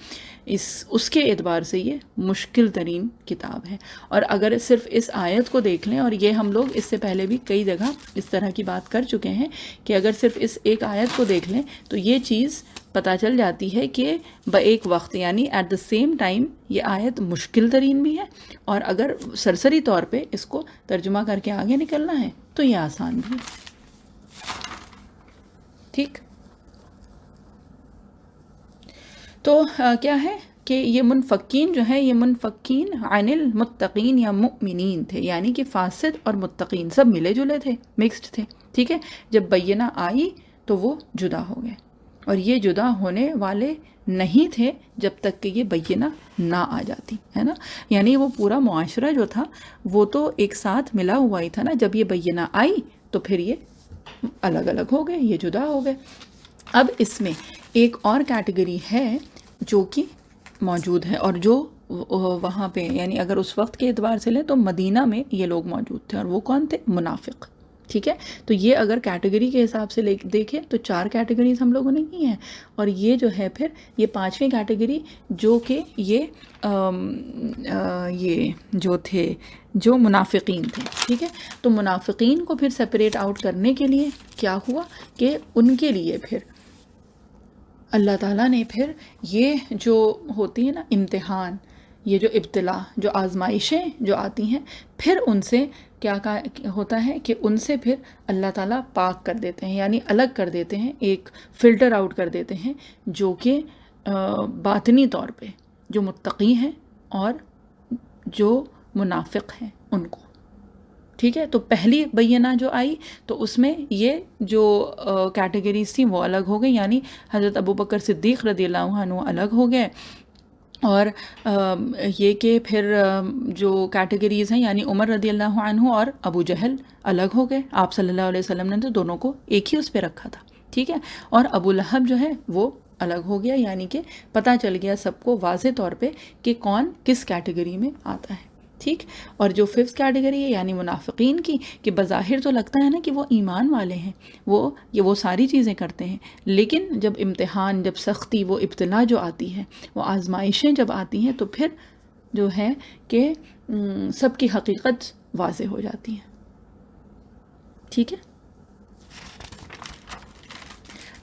اس کے اعتبار سے یہ مشکل ترین کتاب ہے۔ اور اگر صرف اس آیت کو دیکھ لیں، اور یہ ہم لوگ اس سے پہلے بھی کئی جگہ اس طرح کی بات کر چکے ہیں کہ اگر صرف اس ایک آیت کو دیکھ لیں تو یہ چیز پتہ چل جاتی ہے کہ ایک وقت یعنی ایٹ دا سیم ٹائم یہ آیت مشکل ترین بھی ہے، اور اگر سرسری طور پہ اس کو ترجمہ کر کے آگے نکلنا ہے تو یہ آسان بھی ہے، ٹھیک۔ تو کیا ہے کہ یہ منفقین جو ہے یہ منفقین عن المتقین یا مؤمنین تھے، یعنی کہ فاسد اور متقین سب ملے جلے تھے، مکسڈ تھے، ٹھیک ہے۔ جب بینہ آئی تو وہ جدا ہو گئے، اور یہ جدا ہونے والے نہیں تھے جب تک کہ یہ بینہ نہ آ جاتی، ہے نا، یعنی وہ پورا معاشرہ جو تھا وہ تو ایک ساتھ ملا ہوا ہی تھا نا، جب یہ بینہ آئی تو پھر یہ الگ الگ ہو گئے، یہ جدا ہو گئے۔ اب اس میں ایک اور کیٹیگری ہے جو کہ موجود ہے، اور جو وہاں پہ یعنی اگر اس وقت کے اعتبار سے لیں تو مدینہ میں یہ لوگ موجود تھے، اور وہ کون تھے؟ منافق، ٹھیک ہے۔ تو یہ اگر کیٹیگری کے حساب سے دیکھیں تو 4 کیٹیگریز ہم لوگوں نے کی ہیں، اور یہ جو ہے پھر یہ 5ویں کیٹیگری جو کہ یہ جو تھے جو منافقین تھے، ٹھیک ہے۔ تو منافقین کو پھر سپریٹ آؤٹ کرنے کے لیے کیا ہوا کہ ان کے لیے پھر اللہ تعالیٰ نے پھر یہ جو ہوتی ہے نا امتحان، یہ جو ابتلا، جو آزمائشیں جو آتی ہیں، پھر ان سے کیا ہوتا ہے کہ ان سے پھر اللہ تعالیٰ پاک کر دیتے ہیں، یعنی الگ کر دیتے ہیں، ایک فلٹر آؤٹ کر دیتے ہیں، جو کہ باطنی طور پہ جو متقی ہیں اور جو منافق ہیں ان کو، ٹھیک ہے. تو پہلی بینہ جو آئی تو اس میں یہ جو کیٹیگریز تھیں وہ الگ ہو گئی، یعنی حضرت ابوبکر صدیق رضی اللہ عنہ الگ ہو گئے، اور یہ کہ پھر جو کیٹیگریز ہیں یعنی عمر رضی اللہ عنہ اور ابو جہل الگ ہو گئے. آپ صلی اللہ علیہ وسلم نے تو دونوں کو ایک ہی اس پہ رکھا تھا. ٹھیک ہے. اور ابو لہب جو ہے وہ الگ ہو گیا، یعنی کہ پتہ چل گیا سب کو واضح طور پہ کہ کون کس کیٹیگری میں آتا ہے. ٹھیک. اور جو ففتھ کیٹیگری ہے یعنی منافقین کی، کہ بظاہر تو لگتا ہے نا کہ وہ ایمان والے ہیں، وہ ساری چیزیں کرتے ہیں، لیکن جب امتحان، جب سختی، وہ ابتلا جو آتی ہے، وہ آزمائشیں جب آتی ہیں تو پھر جو ہے کہ سب کی حقیقت واضح ہو جاتی ہے. ٹھیک ہے.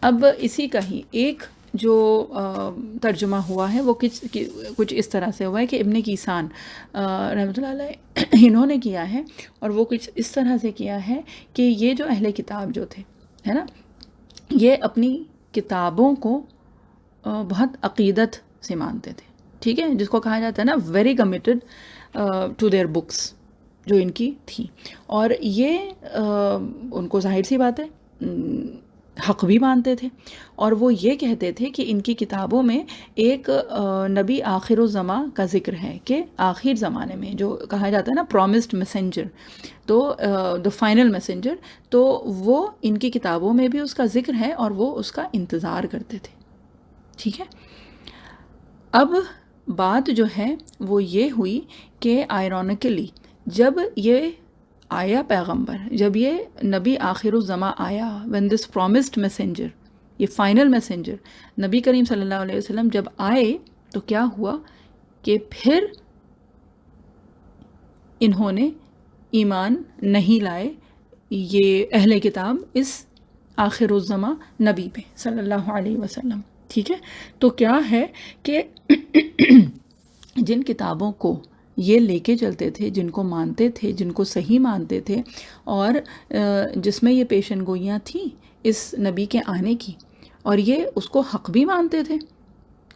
اب اسی کا ہی ایک جو ترجمہ ہوا ہے وہ کچھ اس طرح سے ہوا ہے کہ ابن کیسان رحمۃ اللہ علیہ انہوں نے کیا ہے، اور وہ کچھ اس طرح سے کیا ہے کہ یہ جو اہل کتاب جو تھے، ہے نا، یہ اپنی کتابوں کو بہت عقیدت سے مانتے تھے. ٹھیک ہے. جس کو کہا جاتا ہے نا very committed to their books جو ان کی تھیں. اور یہ ان کو ظاہر سی بات ہے حق بھی مانتے تھے، اور وہ یہ کہتے تھے کہ ان کی کتابوں میں ایک نبی آخر الزماں کا ذکر ہے، کہ آخر زمانے میں جو کہا جاتا ہے نا پرومسڈ میسنجر، تو دا فائنل میسنجر، تو وہ ان کی کتابوں میں بھی اس کا ذکر ہے اور وہ اس کا انتظار کرتے تھے. ٹھیک ہے. اب بات جو ہے وہ یہ ہوئی کہ آئرونیکلی جب یہ آیا پیغمبر، جب یہ نبی آخر الزماں آیا، when this promised messenger، یہ فائنل میسنجر نبی کریم صلی اللہ علیہ وسلم جب آئے، تو کیا ہوا کہ پھر انہوں نے ایمان نہیں لائے یہ اہل کتاب اس آخر الزماں نبی پہ صلی اللہ علیہ وسلم. ٹھیک ہے. تو کیا ہے کہ جن کتابوں کو یہ لے کے چلتے تھے، جن کو مانتے تھے، جن کو صحیح مانتے تھے، اور جس میں یہ پیشن گوئیاں تھیں اس نبی کے آنے کی، اور یہ اس کو حق بھی مانتے تھے،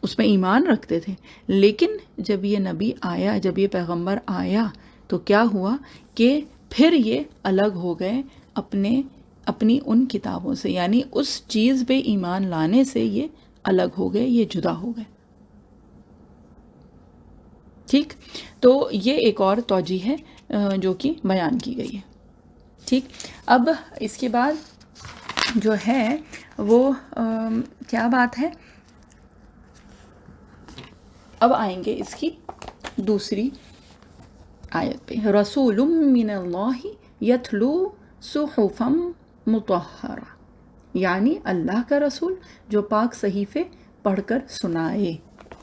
اس میں ایمان رکھتے تھے، لیکن جب یہ نبی آیا، جب یہ پیغمبر آیا، تو کیا ہوا کہ پھر یہ الگ ہو گئے اپنی ان کتابوں سے، یعنی اس چیز پہ ایمان لانے سے یہ الگ ہو گئے، یہ جدا ہو گئے. ٹھیک. تو یہ ایک اور توجہ ہے جو کہ بیان کی گئی ہے. ٹھیک. اب اس کے بعد جو ہے وہ کیا بات ہے، اب آئیں گے اس کی دوسری آیت پہ. رسول من اللہ یتلو صحفا مطہرہ، یعنی اللہ کا رسول جو پاک صحیفے پڑھ کر سنائے.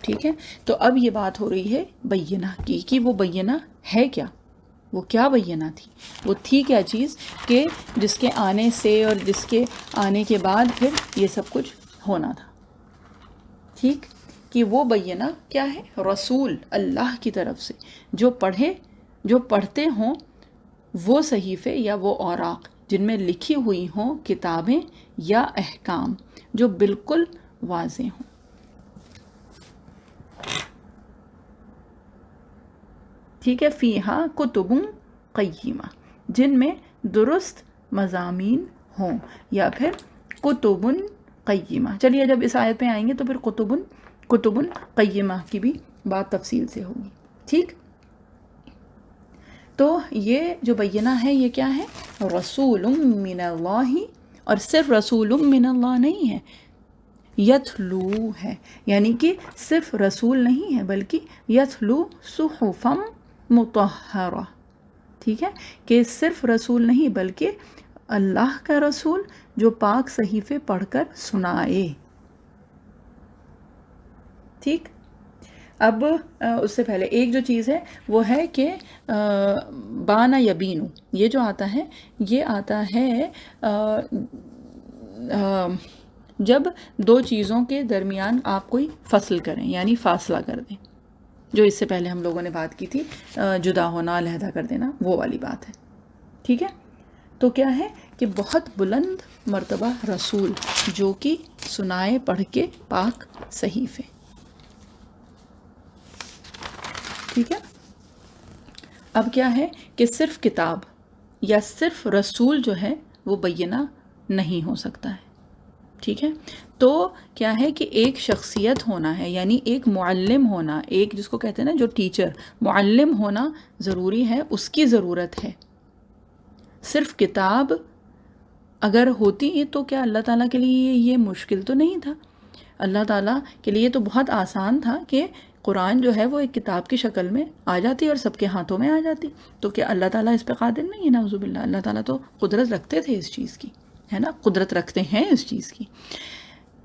ٹھیک ہے. تو اب یہ بات ہو رہی ہے بینہ کی، کہ وہ بینہ ہے کیا، وہ کیا بینہ تھی، وہ تھی کیا چیز کہ جس کے آنے سے اور جس کے آنے کے بعد پھر یہ سب کچھ ہونا تھا. ٹھیک. کہ وہ بینہ کیا ہے، رسول اللہ کی طرف سے جو پڑھتے ہوں وہ صحیفے یا وہ اوراق جن میں لکھی ہوئی ہوں کتابیں یا احکام جو بالکل واضح ہوں. ٹھیک ہے. فیہا کتب قیمہ، جن میں درست مضامین ہوں، یا پھر کتب قیمہ. چلیے جب اس آیت پہ آئیں گے تو پھر کتب قیمہ کی بھی بات تفصیل سے ہوگی. ٹھیک. تو یہ جو بینہ ہے یہ کیا ہے، رسول من اللہ، اور صرف رسول من اللہ نہیں ہے، یتلو ہے، یعنی کہ صرف رسول نہیں ہے بلکہ یتلو صحفا مطہرہ. ٹھیک ہے. کہ صرف رسول نہیں بلکہ اللہ کا رسول جو پاک صحیفے پڑھ کر سنائے. ٹھیک. اب اس سے پہلے ایک جو چیز ہے وہ ہے کہ بانا یبینو، یہ جو آتا ہے یہ آتا ہے جب دو چیزوں کے درمیان آپ کوئی فصل کریں، یعنی فاصلہ کر دیں، جو اس سے پہلے ہم لوگوں نے بات کی تھی، جدا ہونا، علیحدہ کر دینا، وہ والی بات ہے. ٹھیک ہے. تو کیا ہے کہ بہت بلند مرتبہ رسول جو کہ سنائے پڑھ کے پاک صحیفے. ٹھیک ہے. اب کیا ہے کہ صرف کتاب یا صرف رسول جو ہے وہ بینہ نہیں ہو سکتا ہے. ٹھیک ہے، تو کیا ہے کہ ایک شخصیت ہونا ہے، یعنی ایک معلم ہونا، ایک جس کو کہتے ہیں نا جو ٹیچر، معلم ہونا ضروری ہے، اس کی ضرورت ہے. صرف کتاب اگر ہوتی تو کیا اللہ تعالیٰ کے لیے یہ مشکل تو نہیں تھا. اللہ تعالیٰ کے لیے تو بہت آسان تھا کہ قرآن جو ہے وہ ایک کتاب کی شکل میں آ جاتی اور سب کے ہاتھوں میں آ جاتی. تو کیا اللہ تعالیٰ اس پہ قادر نہیں ہے؟ نعوذ باللہ. اللہ تعالیٰ تو قدرت رکھتے تھے اس چیز کی، ہے نا، قدرت رکھتے ہیں اس چیز کی.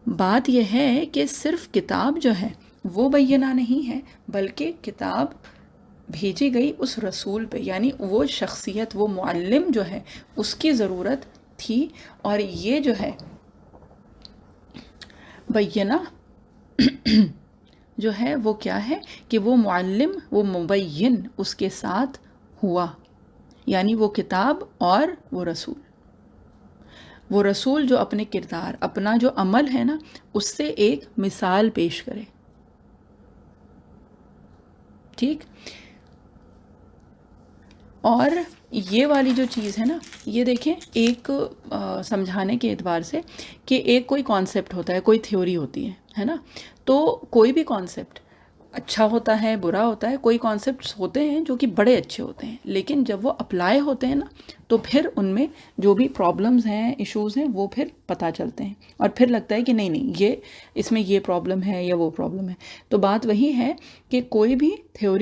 بات یہ ہے کہ صرف کتاب جو ہے وہ بینہ نہیں ہے، بلکہ کتاب بھیجی گئی اس رسول پہ، یعنی وہ شخصیت، وہ معلم جو ہے اس کی ضرورت تھی. اور یہ جو ہے بینہ جو ہے وہ کیا ہے کہ وہ معلم، وہ مبین اس کے ساتھ ہوا، یعنی وہ کتاب اور وہ رسول. وہ رسول جو اپنے کردار، اپنا جو عمل ہے نا، اس سے ایک مثال پیش کرے. ٹھیک. اور یہ والی جو چیز ہے نا، یہ دیکھیں ایک سمجھانے کے اعتبار سے کہ ایک کوئی کانسیپٹ ہوتا ہے، کوئی تھیوری ہوتی ہے نا، تو کوئی بھی کانسیپٹ اچھا ہوتا ہے، برا ہوتا ہے. کوئی کانسیپٹس ہوتے ہیں جو کہ بڑے اچھے ہوتے ہیں، لیکن جب وہ اپلائی ہوتے ہیں نا تو پھر ان میں جو بھی پرابلمز ہیں، ایشوز ہیں، وہ پھر پتہ چلتے ہیں، اور پھر لگتا ہے کہ نہیں یہ اس میں یہ پرابلم ہے یا وہ پرابلم ہے. تو بات وہی ہے کہ کوئی بھی تھیوری